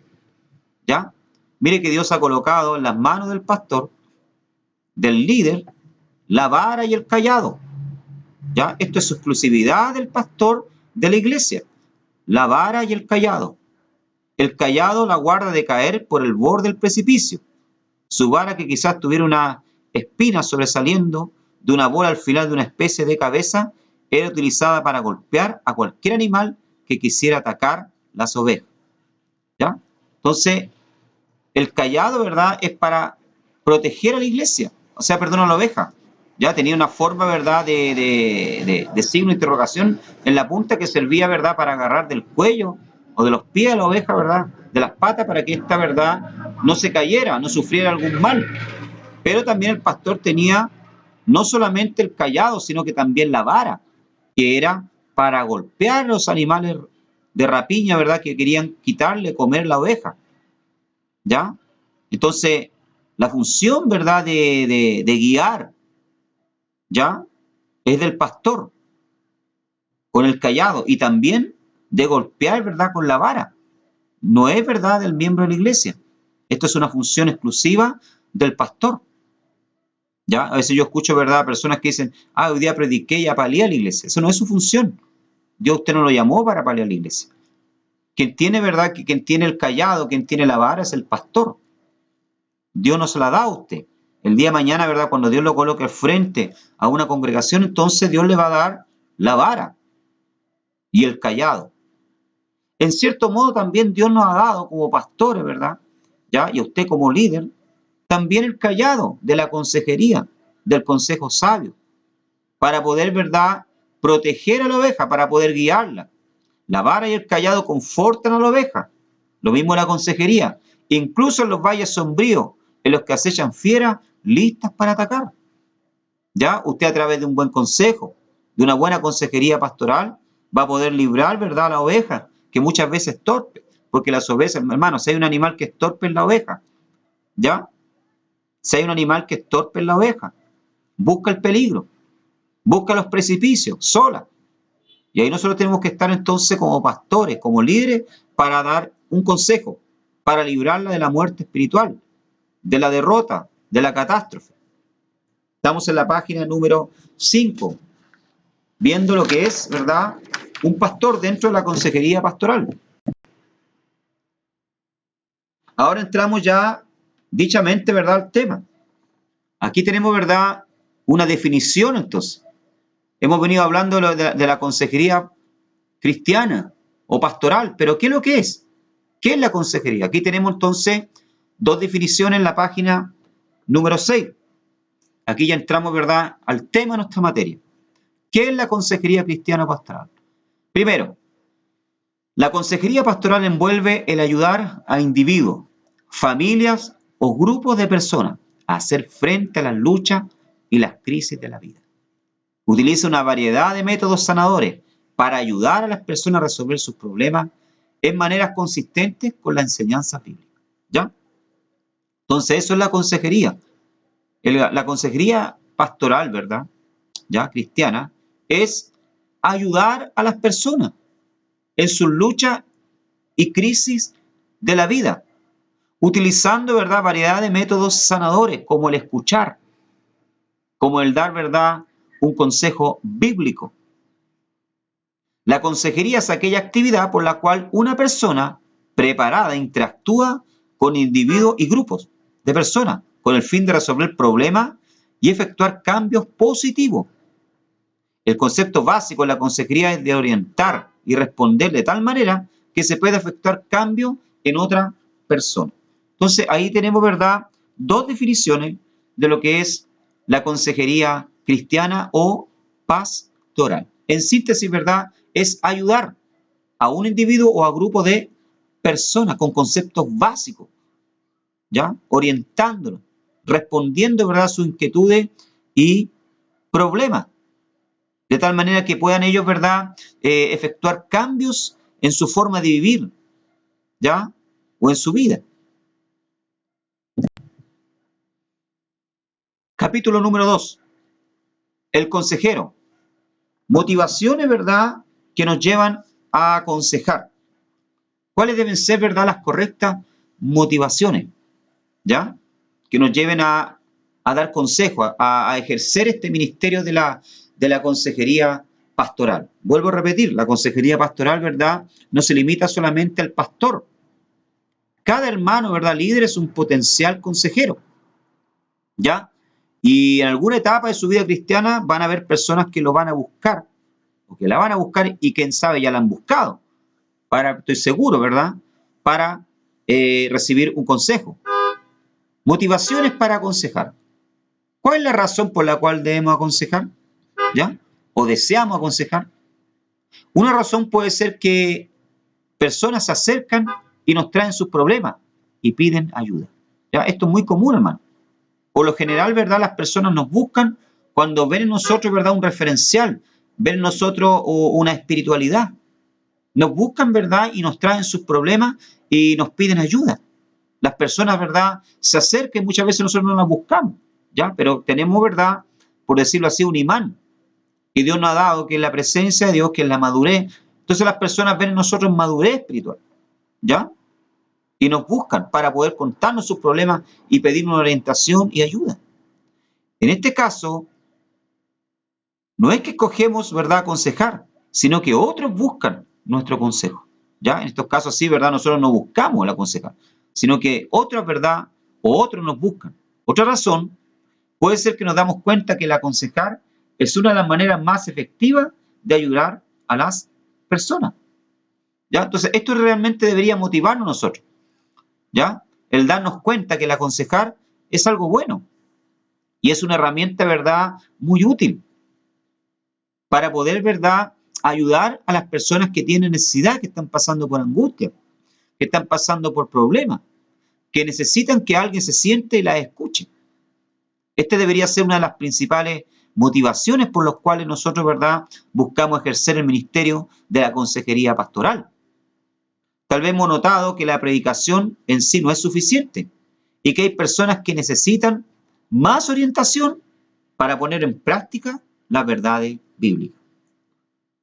¿ya? Mire que Dios ha colocado en las manos del pastor, del líder, la vara y el cayado, ¿ya? Esto es exclusividad del pastor de la iglesia, la vara y el cayado. El cayado la guarda de caer por el borde del precipicio. Su vara, que quizás tuviera una espina sobresaliendo de una bola al final de una especie de cabeza, era utilizada para golpear a cualquier animal que quisiera atacar las ovejas, ¿ya? Entonces, el cayado, ¿verdad?, es para proteger a la iglesia, o sea, perdón, a la oveja. Ya tenía una forma, ¿verdad?, de signo de interrogación en la punta que servía, ¿verdad?, para agarrar del cuello o de los pies a la oveja, ¿verdad? De las patas, para que esta, ¿verdad?, no se cayera, no sufriera algún mal. Pero también el pastor tenía no solamente el cayado, sino que también la vara, que era para golpear a los animales de rapiña, ¿verdad?, que querían quitarle, comer la oveja. ¿Ya? Entonces, la función, ¿verdad?, de guiar, ¿ya?, es del pastor con el cayado y también de golpear, ¿verdad?, con la vara. No es, ¿verdad?, del miembro de la iglesia. Esto es una función exclusiva del pastor. ¿Ya? A veces yo escucho, ¿verdad?, personas que dicen, hoy día prediqué y apaleé a la iglesia. Eso no es su función. Dios usted no lo llamó para apalear a la iglesia. Quien tiene, ¿verdad?, que quien tiene el cayado, quien tiene la vara es el pastor. Dios no se la da a usted. El día de mañana, ¿verdad?, cuando Dios lo coloque al frente a una congregación, entonces Dios le va a dar la vara y el cayado. En cierto modo también Dios nos ha dado como pastores, ¿verdad?, ¿ya?, y a usted como líder, también el cayado de la consejería, del consejo sabio, para poder, ¿verdad?, proteger a la oveja, para poder guiarla. La vara y el cayado confortan a la oveja. Lo mismo en la consejería, incluso en los valles sombríos, en los que acechan fieras listas para atacar. Ya usted, a través de un buen consejo, de una buena consejería pastoral, va a poder librar, ¿verdad?, a la oveja, que muchas veces es torpe, porque las ovejas, hermanos, si hay un animal que es torpe es la oveja, ¿ya? Si hay un animal que es torpe es la oveja, busca el peligro, busca los precipicios, sola. Y ahí nosotros tenemos que estar entonces como pastores, como líderes, para dar un consejo, para librarla de la muerte espiritual, de la derrota, de la catástrofe. Estamos en la página número 5, viendo lo que es, ¿verdad?, un pastor dentro de la consejería pastoral. Ahora entramos ya, dichamente, ¿verdad?, al tema. Aquí tenemos, ¿verdad?, una definición, entonces. Hemos venido hablando de la consejería cristiana o pastoral, pero ¿qué es lo que es? ¿Qué es la consejería? Aquí tenemos entonces dos definiciones en la página número 6. Aquí ya entramos, ¿verdad?, al tema de nuestra materia. ¿Qué es la consejería cristiana pastoral? Primero, la consejería pastoral envuelve el ayudar a individuos, familias o grupos de personas a hacer frente a las luchas y las crisis de la vida. Utiliza una variedad de métodos sanadores para ayudar a las personas a resolver sus problemas en maneras consistentes con la enseñanza bíblica. ¿Ya? Entonces, eso es la consejería. La consejería pastoral, ¿verdad?, ya cristiana, es ayudar a las personas en sus luchas y crisis de la vida, utilizando, ¿verdad?, variedad de métodos sanadores, como el escuchar, como el dar, ¿verdad?, un consejo bíblico. La consejería es aquella actividad por la cual una persona preparada interactúa con individuos y grupos de personas con el fin de resolver problemas y efectuar cambios positivos. El concepto básico de la consejería es de orientar y responder de tal manera que se pueda efectuar cambios en otra persona. Entonces, ahí tenemos, ¿verdad?, dos definiciones de lo que es la consejería cristiana o pastoral. En síntesis, ¿verdad?, es ayudar a un individuo o a grupo de personas con conceptos básicos, ¿ya?, orientándolos, respondiendo, ¿verdad?, a sus inquietudes y problemas, de tal manera que puedan ellos, ¿verdad?, efectuar cambios en su forma de vivir, ¿ya?, o en su vida. Capítulo número 2. El consejero. Motivaciones, ¿verdad?, que nos llevan a aconsejar. ¿Cuáles deben ser, verdad, las correctas motivaciones, ¿ya?, que nos lleven a dar consejos, a ejercer este ministerio de la consejería pastoral? Vuelvo a repetir, la consejería pastoral, ¿verdad?, no se limita solamente al pastor. Cada hermano, ¿verdad?, líder es un potencial consejero, ¿ya? Y en alguna etapa de su vida cristiana van a haber personas que lo van a buscar, o que la van a buscar y quién sabe ya la han buscado, estoy seguro, ¿verdad?, para recibir un consejo. Motivaciones para aconsejar. ¿Cuál es la razón por la cual debemos aconsejar? ¿Ya? ¿O deseamos aconsejar? Una razón puede ser que personas se acercan y nos traen sus problemas y piden ayuda. ¿Ya? Esto es muy común, hermano. Por lo general, ¿verdad? Las personas nos buscan cuando ven en nosotros, ¿verdad? Un referencial, ven en nosotros una espiritualidad. Nos buscan, ¿verdad? Y nos traen sus problemas y nos piden ayuda. Las personas, ¿verdad? Se acercan y muchas veces nosotros no las buscamos, ¿ya? Pero tenemos, ¿verdad? Por decirlo así, un imán. Y Dios nos ha dado que es la presencia de Dios, que es la madurez. Entonces las personas ven en nosotros madurez espiritual, ¿ya? Y nos buscan para poder contarnos sus problemas y pedirnos orientación y ayuda. En este caso, no es que escogemos, ¿verdad?, aconsejar, sino que otros buscan nuestro consejo. ¿Ya? En estos casos sí, ¿verdad? Nosotros no buscamos el aconsejar, sino que otros, ¿verdad?, o otros nos buscan. Otra razón puede ser que nos damos cuenta que el aconsejar es una de las maneras más efectivas de ayudar a las personas. ¿Ya? Entonces, esto realmente debería motivarnos a nosotros. ¿Ya? El darnos cuenta que el aconsejar es algo bueno y es una herramienta, ¿verdad?, muy útil para poder, ¿verdad?, ayudar a las personas que tienen necesidad, que están pasando por angustia, que están pasando por problemas, que necesitan que alguien se siente y las escuche. Este debería ser una de las principales motivaciones por las cuales nosotros, ¿verdad?, buscamos ejercer el ministerio de la consejería pastoral. Tal vez hemos notado que la predicación en sí no es suficiente y que hay personas que necesitan más orientación para poner en práctica las verdades bíblicas.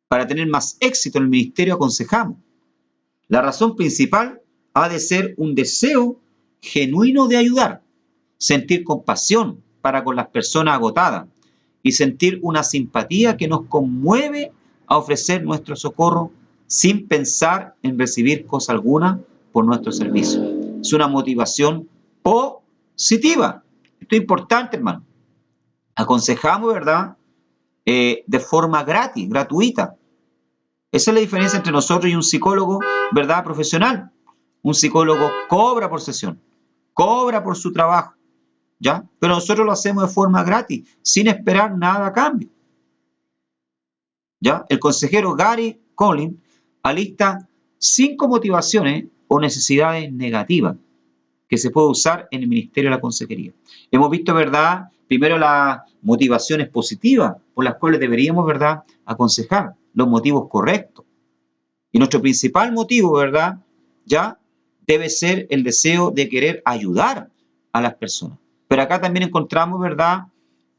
Para tener más éxito en el ministerio aconsejamos. La razón principal ha de ser un deseo genuino de ayudar, sentir compasión para con las personas agotadas y sentir una simpatía que nos conmueve a ofrecer nuestro socorro sin pensar en recibir cosa alguna por nuestro servicio. Es una motivación positiva. Esto es importante, hermano. Aconsejamos, ¿verdad?, de forma gratis, gratuita. Esa es la diferencia entre nosotros y un psicólogo, ¿verdad?, profesional. Un psicólogo cobra por sesión, cobra por su trabajo, ¿ya? Pero nosotros lo hacemos de forma gratis, sin esperar nada a cambio, ¿ya? El consejero Gary Collins alista 5 motivaciones o necesidades negativas que se puede usar en el ministerio de la consejería. Hemos visto, ¿verdad?, primero las motivaciones positivas por las cuales deberíamos, ¿verdad?, aconsejar, los motivos correctos. Y nuestro principal motivo, ¿verdad?, ya debe ser el deseo de querer ayudar a las personas. Pero acá también encontramos, ¿verdad?,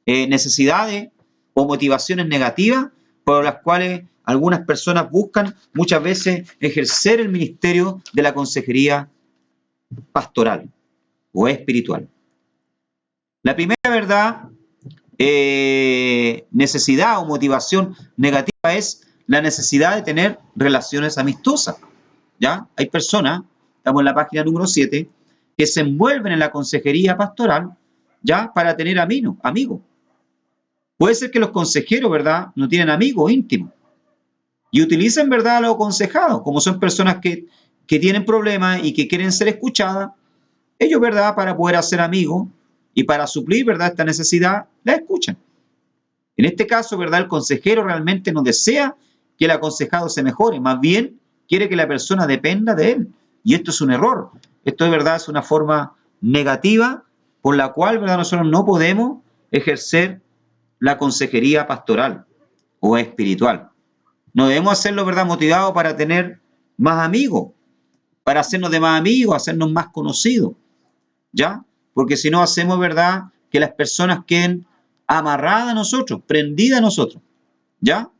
necesidades o motivaciones negativas por las cuales algunas personas buscan muchas veces ejercer el ministerio de la consejería pastoral o espiritual. La primera, ¿verdad?, necesidad o motivación negativa es la necesidad de tener relaciones amistosas. ¿Ya? Hay personas, estamos en la página número 7, que se envuelven en la consejería pastoral, ¿ya?, para tener amigos. Puede ser que los consejeros, ¿verdad?, no tienen amigos íntimos y utilizan, ¿verdad?, a los aconsejados, como son personas que tienen problemas y que quieren ser escuchadas. Ellos, ¿verdad?, para poder hacer amigos y para suplir, ¿verdad?, esta necesidad, la escuchan. En este caso, ¿verdad?, el consejero realmente no desea que el aconsejado se mejore, más bien quiere que la persona dependa de él. Y esto es un error. Esto de verdad es una forma negativa por la cual, ¿verdad?, nosotros no podemos ejercer la consejería pastoral o espiritual. No debemos hacerlo, ¿verdad?, motivado para tener más amigos, para hacernos de más amigos, hacernos más conocidos, ¿ya? Porque si no hacemos, ¿verdad?, que las personas queden amarradas a nosotros, prendidas a nosotros, ¿ya?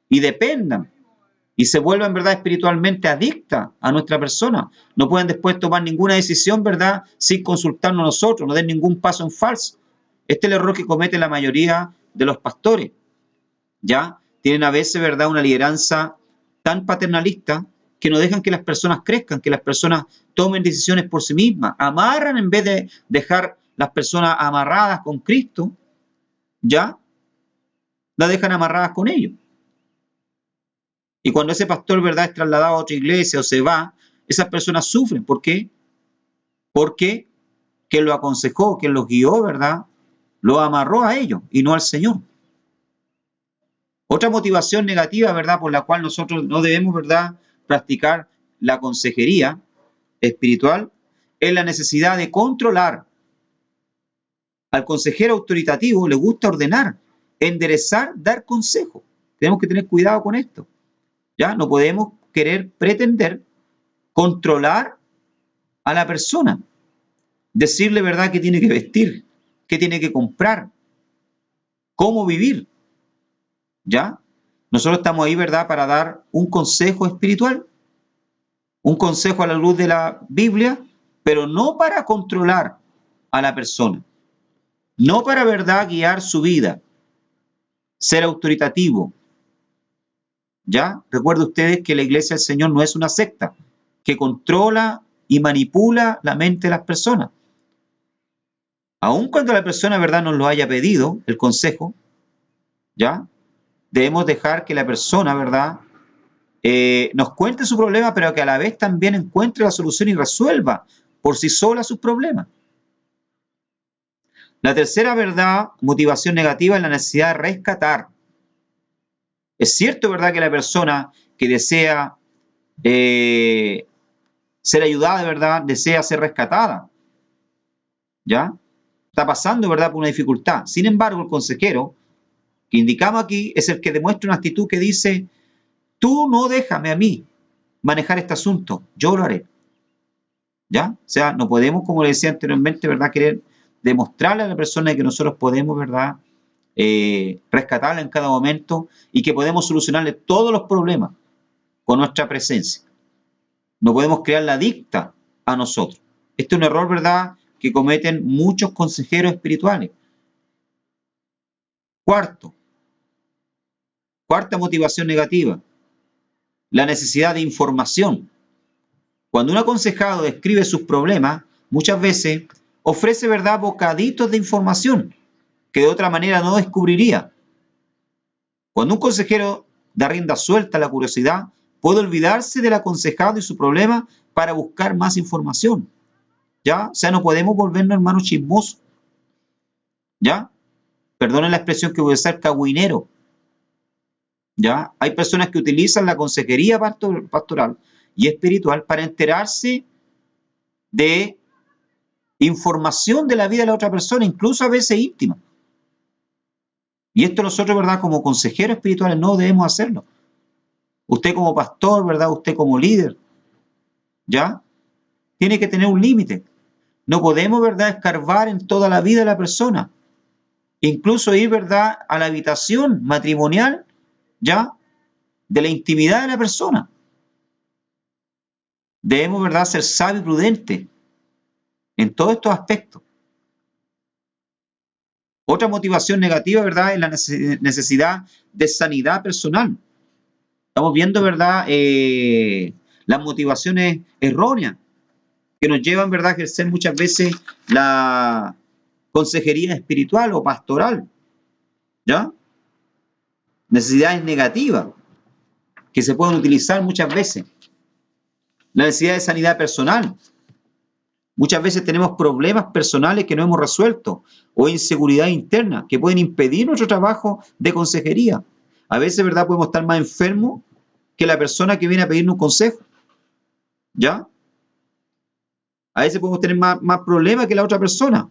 Y dependan y se vuelvan, ¿verdad?, espiritualmente adictas a nuestra persona. No pueden después tomar ninguna decisión, ¿verdad?, sin consultarnos a nosotros, no den ningún paso en falso. Este es el error que comete la mayoría de los pastores, ¿ya? Tienen a veces, ¿verdad?, una lideranza tan paternalista que no dejan que las personas crezcan, que las personas tomen decisiones por sí mismas, amarran en vez de dejar las personas amarradas con Cristo, ¿ya? Las dejan amarradas con ellos. Y cuando ese pastor, ¿verdad?, es trasladado a otra iglesia o se va, esas personas sufren. ¿Por qué? Porque quien lo aconsejó, quien los guió, ¿verdad?, lo amarró a ellos y no al Señor. Otra motivación negativa, ¿verdad?, por la cual nosotros no debemos, ¿verdad?, practicar la consejería espiritual es la necesidad de controlar. Al consejero autoritativo le gusta ordenar, enderezar, dar consejo. Tenemos que tener cuidado con esto. ¿Ya? No podemos querer pretender controlar a la persona. Decirle, ¿verdad?, qué tiene que vestir, qué tiene que comprar, cómo vivir. ¿Ya? Nosotros estamos ahí, ¿verdad?, para dar un consejo espiritual, un consejo a la luz de la Biblia, pero no para controlar a la persona, no para, ¿verdad?, guiar su vida, ser autoritativo. ¿Ya? Recuerden ustedes que la Iglesia del Señor no es una secta que controla y manipula la mente de las personas. Aun cuando la persona, ¿verdad?, nos lo haya pedido, el consejo, ¿ya? Debemos dejar que la persona, ¿verdad?, nos cuente su problema, pero que a la vez también encuentre la solución y resuelva por sí sola sus problemas. La tercera, ¿verdad?, motivación negativa es la necesidad de rescatar. Es cierto, ¿verdad?, que la persona que desea ser ayudada, ¿verdad?, desea ser rescatada. ¿Ya? Está pasando, ¿verdad?, por una dificultad. Sin embargo, el consejero que indicamos aquí es el que demuestra una actitud que dice: tú no déjame a mí manejar este asunto, yo lo haré. ¿Ya? O sea, no podemos, como le decía anteriormente, ¿verdad?, querer demostrarle a la persona que nosotros podemos, ¿verdad?, rescatarla en cada momento y que podemos solucionarle todos los problemas con nuestra presencia. No podemos crearla adicta a nosotros. Este es un error, ¿verdad?, que cometen muchos consejeros espirituales. Cuarta motivación negativa, la necesidad de información. Cuando un aconsejado describe sus problemas, muchas veces ofrece, ¿verdad?, bocaditos de información que de otra manera no descubriría. Cuando un consejero da rienda suelta a la curiosidad, puede olvidarse del aconsejado y su problema para buscar más información. ¿Ya? O sea, no podemos volvernos hermanos chismosos. ¿Ya? Perdonen la expresión que voy a usar, cagüinero. ¿Ya? Hay personas que utilizan la consejería pastoral y espiritual para enterarse de información de la vida de la otra persona, incluso a veces íntima. Y esto nosotros, ¿verdad?, como consejeros espirituales no debemos hacerlo. Usted como pastor, ¿verdad?, usted como líder, ¿ya?, tiene que tener un límite. No podemos, ¿verdad?, escarbar en toda la vida de la persona. Incluso ir, ¿verdad?, a la habitación matrimonial, ¿ya?, de la intimidad de la persona. Debemos, ¿verdad?, ser sabios y prudentes en todos estos aspectos. Otra motivación negativa, ¿verdad?, es la necesidad de sanidad personal. Estamos viendo, ¿verdad?, las motivaciones erróneas que nos llevan, ¿verdad?, a ejercer muchas veces la consejería espiritual o pastoral. ¿Ya? Necesidades negativas que se pueden utilizar muchas veces. La necesidad de sanidad personal. Muchas veces tenemos problemas personales que no hemos resuelto o inseguridad interna que pueden impedir nuestro trabajo de consejería. A veces, ¿verdad?, podemos estar más enfermos que la persona que viene a pedirnos un consejo. ¿Ya? A veces podemos tener más problemas que la otra persona.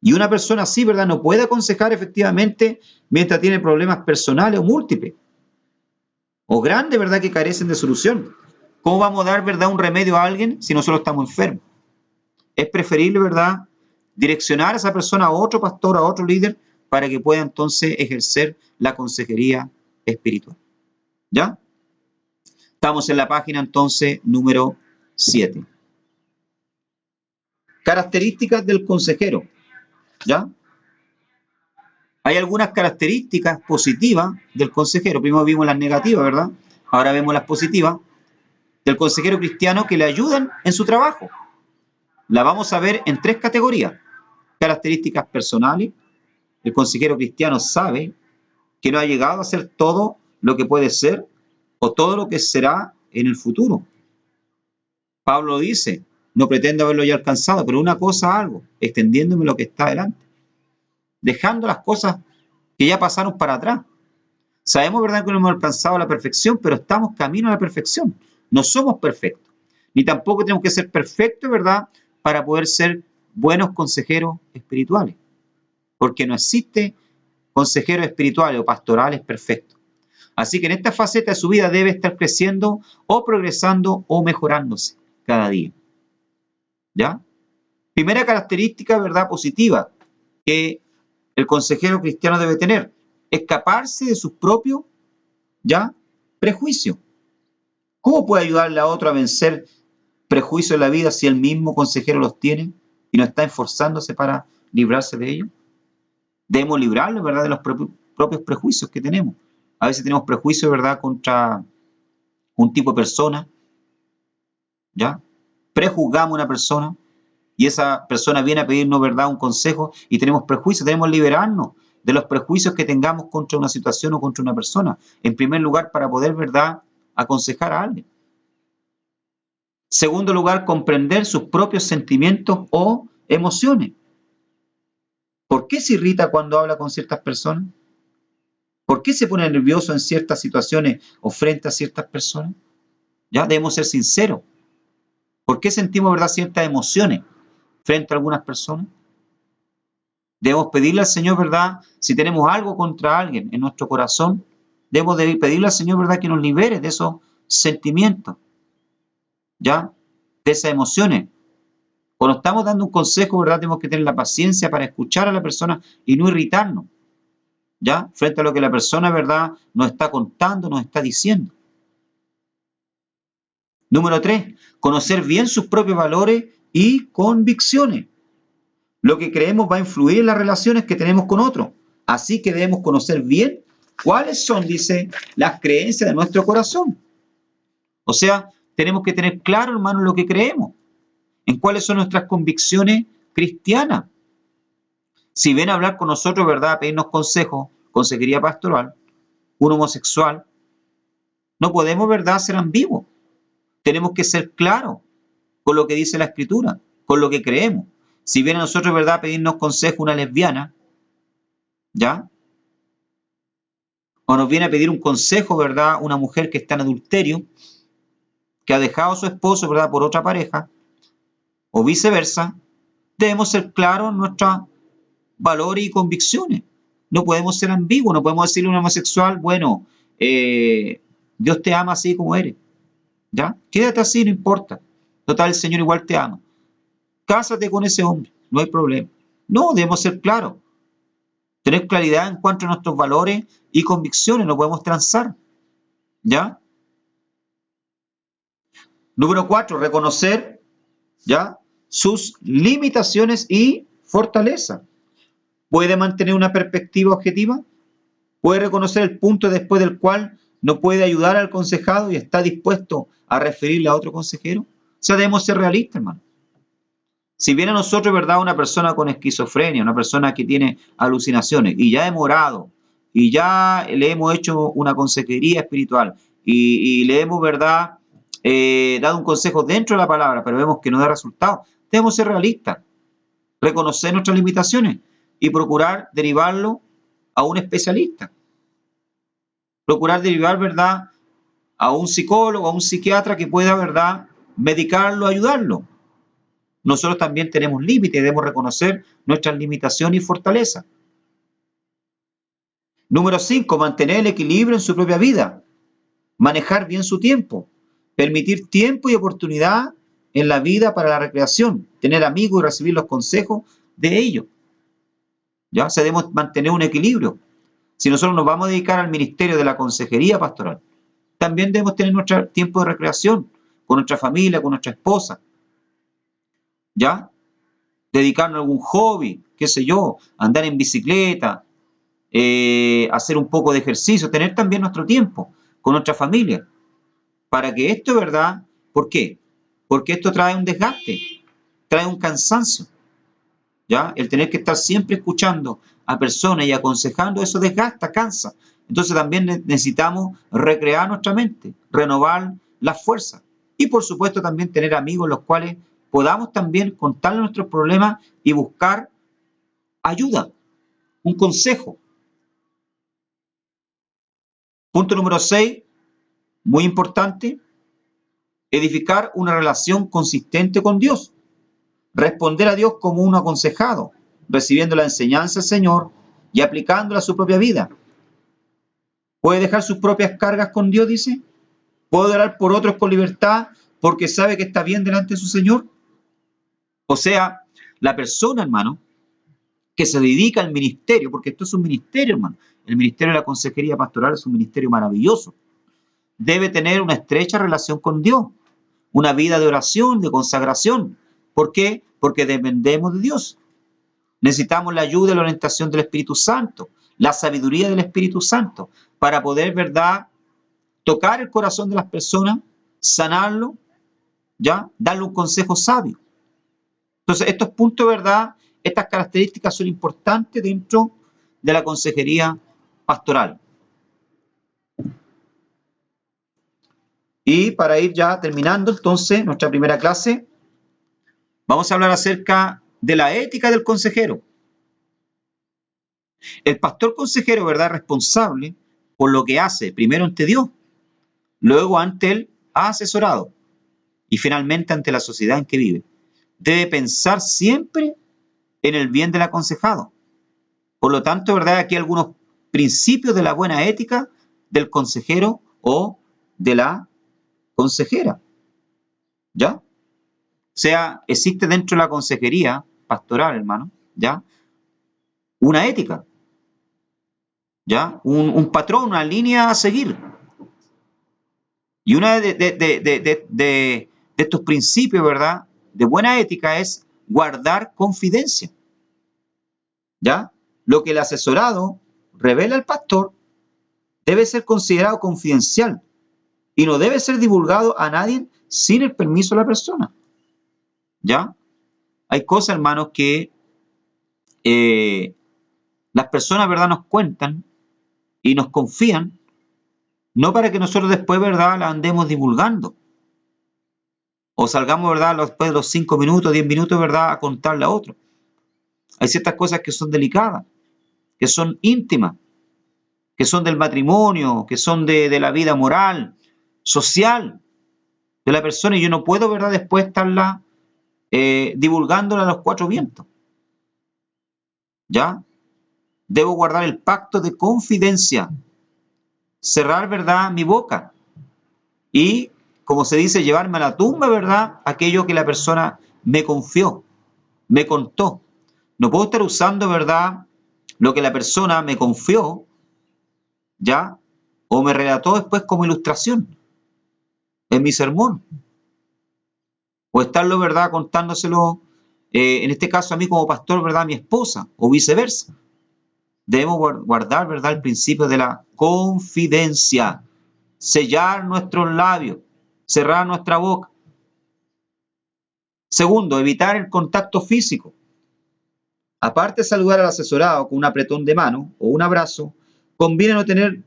Y una persona así, ¿verdad?, no puede aconsejar efectivamente mientras tiene problemas personales o múltiples. O grandes, ¿verdad?, que carecen de solución. ¿Cómo vamos a dar, ¿verdad?, un remedio a alguien si nosotros estamos enfermos? Es preferible, ¿verdad?, direccionar a esa persona a otro pastor, a otro líder, para que pueda entonces ejercer la consejería espiritual. ¿Ya? Estamos en la página entonces número 7. Características del consejero. ¿Ya? Hay algunas características positivas del consejero. Primero vimos las negativas, ¿verdad? Ahora vemos las positivas del consejero cristiano que le ayudan en su trabajo. La vamos a ver en 3 categorías. Características personales. El consejero cristiano sabe que no ha llegado a ser todo lo que puede ser o todo lo que será en el futuro. Pablo dice, no pretendo haberlo ya alcanzado, pero una cosa hago, extendiéndome lo que está adelante, dejando las cosas que ya pasaron para atrás. Sabemos, ¿verdad?, que no hemos alcanzado la perfección, pero estamos camino a la perfección. No somos perfectos, ni tampoco tenemos que ser perfectos, ¿verdad?, para poder ser buenos consejeros espirituales, porque no existe consejeros espirituales o pastorales perfectos. Así que en esta faceta de su vida debe estar creciendo o progresando o mejorándose cada día. ¿Ya? Primera característica, ¿verdad?, positiva que el consejero cristiano debe tener: escaparse de sus propios, ¿ya?, prejuicios. ¿Cómo puede ayudarle a otro a vencer prejuicios en la vida si el mismo consejero los tiene y no está esforzándose para librarse de ellos? Debemos librarlo, ¿verdad?, de los propios prejuicios que tenemos. A veces tenemos prejuicios, ¿verdad?, contra un tipo de persona, ¿ya? Prejuzgamos a una persona y esa persona viene a pedirnos, ¿verdad?, un consejo y tenemos prejuicios. Debemos liberarnos de los prejuicios que tengamos contra una situación o contra una persona. En primer lugar, para poder, ¿verdad?, aconsejar a alguien. Segundo lugar, comprender sus propios sentimientos o emociones. ¿Por qué se irrita cuando habla con ciertas personas? ¿Por qué se pone nervioso en ciertas situaciones o frente a ciertas personas? Ya debemos ser sinceros. ¿Por qué sentimos, verdad, ciertas emociones frente a algunas personas? Debemos pedirle al Señor, verdad, si tenemos algo contra alguien en nuestro corazón, debemos de pedirle al Señor, verdad, que nos libere de esos sentimientos, ¿ya? De esas emociones. Cuando estamos dando un consejo, ¿verdad?, tenemos que tener la paciencia para escuchar a la persona y no irritarnos, ¿ya?, frente a lo que la persona, ¿verdad?, nos está contando, nos está diciendo. Número 3, conocer bien sus propios valores y convicciones. Lo que creemos va a influir en las relaciones que tenemos con otros. Así que debemos conocer bien cuáles son, dice, las creencias de nuestro corazón. O sea, tenemos que tener claro, hermano, lo que creemos, en cuáles son nuestras convicciones cristianas. Si ven a hablar con nosotros, ¿verdad?, a pedirnos consejos, consejería pastoral, un homosexual, no podemos, ¿verdad?, ser ambiguos. Tenemos que ser claros con lo que dice la Escritura, con lo que creemos. Si viene a nosotros, ¿verdad?, a pedirnos consejo una lesbiana, ¿ya?, o nos viene a pedir un consejo, ¿verdad?, una mujer que está en adulterio, que ha dejado a su esposo, ¿verdad?, por otra pareja, o viceversa, debemos ser claros en nuestros valores y convicciones. No podemos ser ambiguos, no podemos decirle a un homosexual, bueno, Dios te ama así como eres, ¿ya? Quédate así, no importa. Total, el Señor igual te ama. Cásate con ese hombre, no hay problema. No, debemos ser claros. Tener claridad en cuanto a nuestros valores y convicciones, no podemos transar, ¿ya? Número 4, reconocer, ¿ya?, sus limitaciones y fortalezas. ¿Puede mantener una perspectiva objetiva? ¿Puede reconocer el punto después del cual no puede ayudar al aconsejado y está dispuesto a referirle a otro consejero? O sea, debemos ser realistas, hermano. Si viene a nosotros, ¿verdad?, una persona con esquizofrenia, una persona que tiene alucinaciones y ya hemos orado y ya le hemos hecho una consejería espiritual y le hemos, ¿verdad?, dado un consejo dentro de la palabra, pero vemos que no da resultado, debemos ser realistas, reconocer nuestras limitaciones y procurar derivarlo a un especialista. Procurar derivar, ¿verdad?, a un psicólogo, a un psiquiatra que pueda, ¿verdad?, medicarlo, ayudarlo. Nosotros también tenemos límites, debemos reconocer nuestras limitaciones y fortalezas. Número 5, mantener el equilibrio en su propia vida, manejar bien su tiempo, permitir tiempo y oportunidad en la vida para la recreación, tener amigos y recibir los consejos de ellos. ¿Ya? O sea, debemos mantener un equilibrio. Si nosotros nos vamos a dedicar al ministerio de la consejería pastoral, también debemos tener nuestro tiempo de recreación con nuestra familia, con nuestra esposa. ¿Ya? Dedicarnos a algún hobby, qué sé yo, andar en bicicleta, hacer un poco de ejercicio, tener también nuestro tiempo con nuestra familia. Para que esto, ¿verdad? ¿Por qué? Porque esto trae un desgaste, trae un cansancio. ¿Ya? El tener que estar siempre escuchando a personas y aconsejando, eso desgasta, cansa. Entonces también necesitamos recrear nuestra mente, renovar las fuerzas. Y por supuesto también tener amigos los cuales podamos también contarles nuestros problemas y buscar ayuda, un consejo. Punto número 6, muy importante, edificar una relación consistente con Dios, responder a Dios como un aconsejado, recibiendo la enseñanza del Señor y aplicándola a su propia vida. ¿Puede dejar sus propias cargas con Dios, dice? ¿Puede orar por otros con libertad porque sabe que está bien delante de su Señor? O sea, la persona, hermano, que se dedica al ministerio, porque esto es un ministerio, hermano. El ministerio de la consejería pastoral es un ministerio maravilloso. Debe tener una estrecha relación con Dios, una vida de oración, de consagración. ¿Por qué? Porque dependemos de Dios. Necesitamos la ayuda y la orientación del Espíritu Santo, la sabiduría del Espíritu Santo, para poder, ¿verdad?, tocar el corazón de las personas, sanarlo, ¿ya? Darle un consejo sabio. Entonces, estos puntos, ¿verdad?, estas características son importantes dentro de la consejería pastoral. Y para ir ya terminando, entonces, nuestra primera clase, vamos a hablar acerca de la ética del consejero. El pastor consejero, ¿verdad?, responsable por lo que hace, primero ante Dios, luego ante el asesorado y finalmente ante la sociedad en que vive. Debe pensar siempre en el bien del aconsejado. Por lo tanto, ¿verdad?, aquí algunos principios de la buena ética del consejero o de la consejera. ¿Ya? O sea, existe dentro de la consejería pastoral, hermano, ¿ya?, una ética, ¿ya? Un patrón, una línea a seguir. Y uno de estos principios, ¿verdad?, de buena ética es guardar confidencia. ¿Ya? Lo que el asesorado revela al pastor debe ser considerado confidencial y no debe ser divulgado a nadie sin el permiso de la persona. ¿Ya? Hay cosas, hermanos, que las personas, ¿verdad?, nos cuentan y nos confían, no para que nosotros después, ¿verdad?, la andemos divulgando. O salgamos, ¿verdad?, después de los 5 minutos, 10 minutos, ¿verdad?, a contarle a otro. Hay ciertas cosas que son delicadas, que son íntimas, que son del matrimonio, que son de la vida moral, social de la persona, y yo no puedo, ¿verdad?, después estarla divulgándola a los 4 vientos. ¿Ya? Debo guardar el pacto de confidencia, cerrar, ¿verdad?, mi boca y, como se dice, llevarme a la tumba, ¿verdad?, aquello que la persona me confió, me contó. No puedo estar usando, ¿verdad?, lo que la persona me confió, ¿ya?, o me relató después como ilustración en mi sermón. O estarlo, ¿verdad?, contándoselo, en este caso a mí como pastor, ¿verdad?, a mi esposa, o viceversa. Debemos guardar, ¿verdad?, el principio de la confidencia, sellar nuestros labios, cerrar nuestra boca. Segundo, evitar el contacto físico. Aparte de saludar al asesorado con un apretón de mano o un abrazo, conviene no tener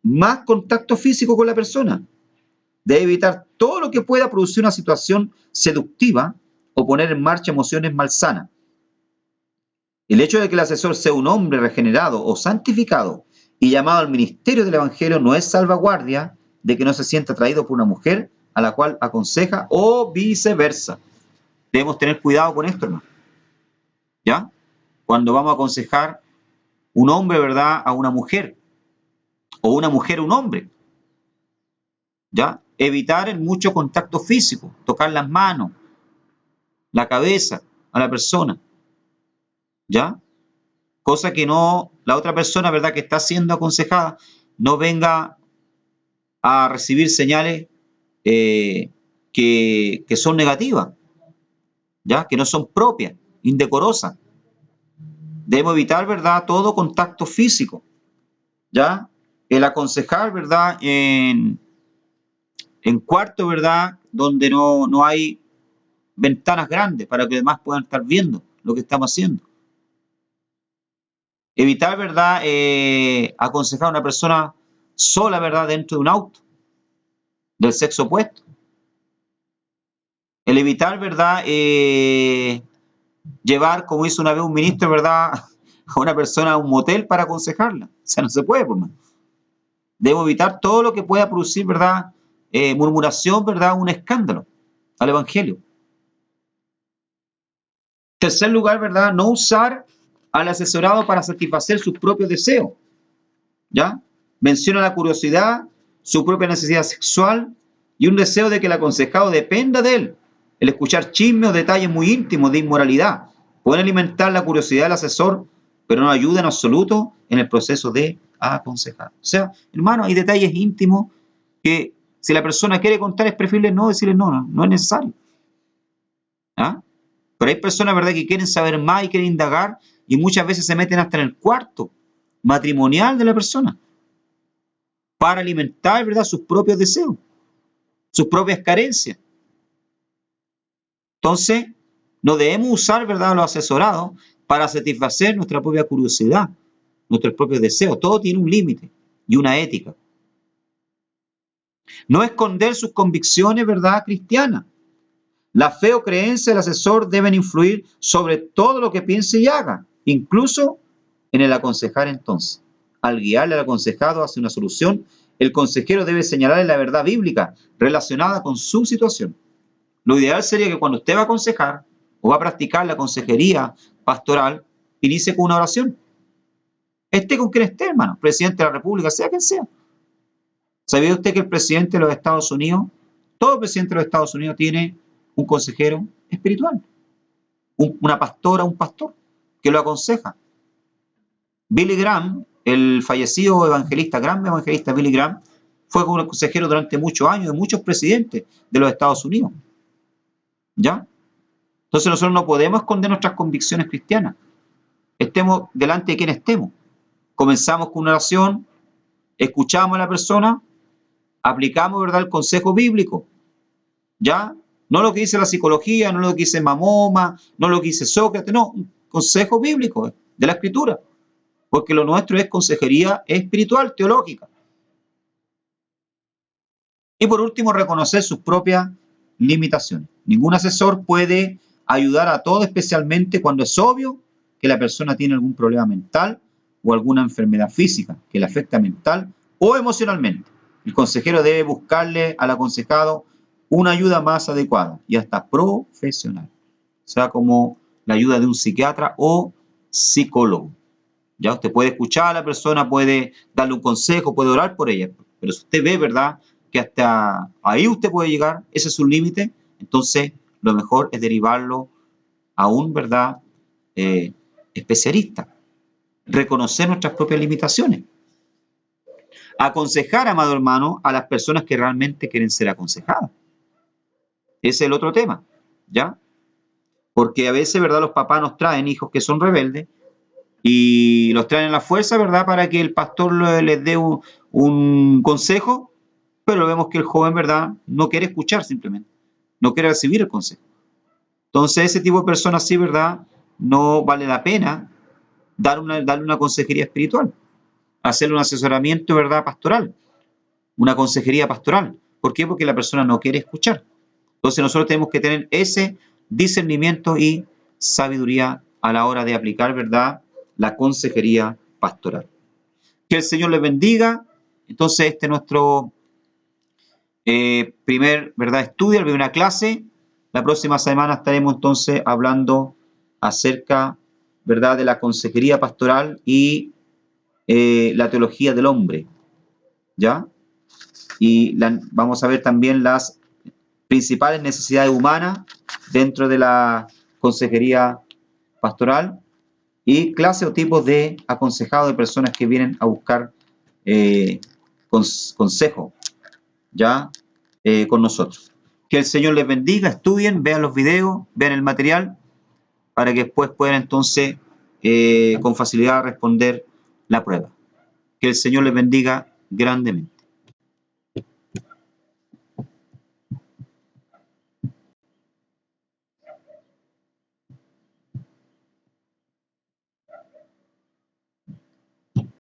más contacto físico con la persona. Debe evitar todo lo que pueda producir una situación seductiva o poner en marcha emociones malsanas. El hecho de que el asesor sea un hombre regenerado o santificado y llamado al ministerio del Evangelio no es salvaguardia de que no se sienta atraído por una mujer a la cual aconseja o viceversa. Debemos tener cuidado con esto, hermano. ¿Ya? Cuando vamos a aconsejar un hombre, ¿verdad?, a una mujer, o una mujer a un hombre. ¿Ya? Evitar el mucho contacto físico, tocar las manos, la cabeza a la persona. ¿Ya? Cosa que no, la otra persona, ¿verdad?, que está siendo aconsejada, no venga a recibir señales que son negativas, ¿ya?, que no son propias, indecorosas. Debemos evitar, ¿verdad?, todo contacto físico, ¿ya? El aconsejar, ¿verdad?, en cuartos, ¿verdad?, donde no hay ventanas grandes para que los demás puedan estar viendo lo que estamos haciendo. Evitar, ¿verdad?, aconsejar a una persona sola, ¿verdad?, dentro de un auto del sexo opuesto. El evitar, ¿verdad?, llevar, como hizo una vez un ministro, ¿verdad?, a una persona a un motel para aconsejarla. O sea, no se puede, por más. Debemos evitar todo lo que pueda producir, ¿verdad?, murmuración, ¿verdad?, un escándalo al Evangelio. Tercer lugar, ¿verdad?, no usar al asesorado para satisfacer sus propios deseos. ¿Ya? Menciona la curiosidad, su propia necesidad sexual y un deseo de que el aconsejado dependa de él. El escuchar chismes o detalles muy íntimos de inmoralidad pueden alimentar la curiosidad del asesor, pero no ayuda en absoluto en el proceso de aconsejar. O sea, hermano, hay detalles íntimos que si la persona quiere contar es preferible no decirle no es necesario. ¿Ah? Pero hay personas, ¿verdad?, que quieren saber más y quieren indagar y muchas veces se meten hasta en el cuarto matrimonial de la persona para alimentar, ¿verdad?, sus propios deseos, sus propias carencias. Entonces, no debemos usar, ¿verdad?, a los asesorados para satisfacer nuestra propia curiosidad, nuestros propios deseos. Todo tiene un límite y una ética. No esconder sus convicciones, ¿verdad?, cristianas. La fe o creencia del asesor deben influir sobre todo lo que piense y haga, incluso en el aconsejar entonces. Al guiarle al aconsejado hacia una solución, el consejero debe señalarle la verdad bíblica relacionada con su situación. Lo ideal sería que cuando usted va a aconsejar o va a practicar la consejería pastoral, inicie con una oración. Esté con quien esté, hermano, presidente de la República, sea quien sea. ¿Sabía usted que el presidente de los Estados Unidos, todo presidente de los Estados Unidos tiene un consejero espiritual, una pastora, un pastor, que lo aconseja? Billy Graham, el fallecido evangelista, gran evangelista Billy Graham, fue consejero durante muchos años de muchos presidentes de los Estados Unidos. ¿Ya? Entonces nosotros no podemos esconder nuestras convicciones cristianas. Estemos delante de quien estemos. Comenzamos con una oración, escuchamos a la persona, aplicamos, ¿verdad?, el consejo bíblico. ¿Ya? No lo que dice la psicología, no lo que dice Mahoma, no lo que dice Sócrates, no, un consejo bíblico de la Escritura. Porque lo nuestro es consejería espiritual, teológica. Y por último, reconocer sus propias limitaciones. Ningún asesor puede ayudar a todo, especialmente cuando es obvio que la persona tiene algún problema mental o alguna enfermedad física que le afecta mental o emocionalmente. El consejero debe buscarle al aconsejado una ayuda más adecuada y hasta profesional, o sea, como la ayuda de un psiquiatra o psicólogo. Ya usted puede escuchar a la persona, puede darle un consejo, puede orar por ella, pero si usted ve, ¿verdad?, que hasta ahí usted puede llegar, ese es su límite, entonces lo mejor es derivarlo a un, ¿verdad?, especialista. Reconocer nuestras propias limitaciones. Aconsejar, amado hermano, a las personas que realmente quieren ser aconsejadas. Ese es el otro tema, ¿ya? Porque a veces, ¿verdad?, los papás nos traen hijos que son rebeldes y los traen a la fuerza, ¿verdad?, para que el pastor les dé un consejo, pero vemos que el joven, ¿verdad?, no quiere escuchar simplemente, no quiere recibir el consejo. Entonces, ese tipo de personas, sí, ¿verdad?, no vale la pena darle una consejería espiritual, hacerle un asesoramiento, ¿verdad?, pastoral, una consejería pastoral. ¿Por qué? Porque la persona no quiere escuchar. Entonces, nosotros tenemos que tener ese discernimiento y sabiduría a la hora de aplicar, ¿verdad?, la consejería pastoral. Que el Señor les bendiga. Entonces, este es nuestro primer, ¿verdad?, estudio, la primera clase. La próxima semana estaremos entonces hablando acerca, ¿verdad?, de la consejería pastoral y la teología del hombre, ¿ya? Y vamos a ver también las principales necesidades humanas dentro de la consejería pastoral y clase o tipos de aconsejado de personas que vienen a buscar consejo, ¿ya?, con nosotros. Que el Señor les bendiga, estudien, vean los videos, vean el material, para que después puedan entonces con facilidad responder la prueba. Que el Señor les bendiga grandemente.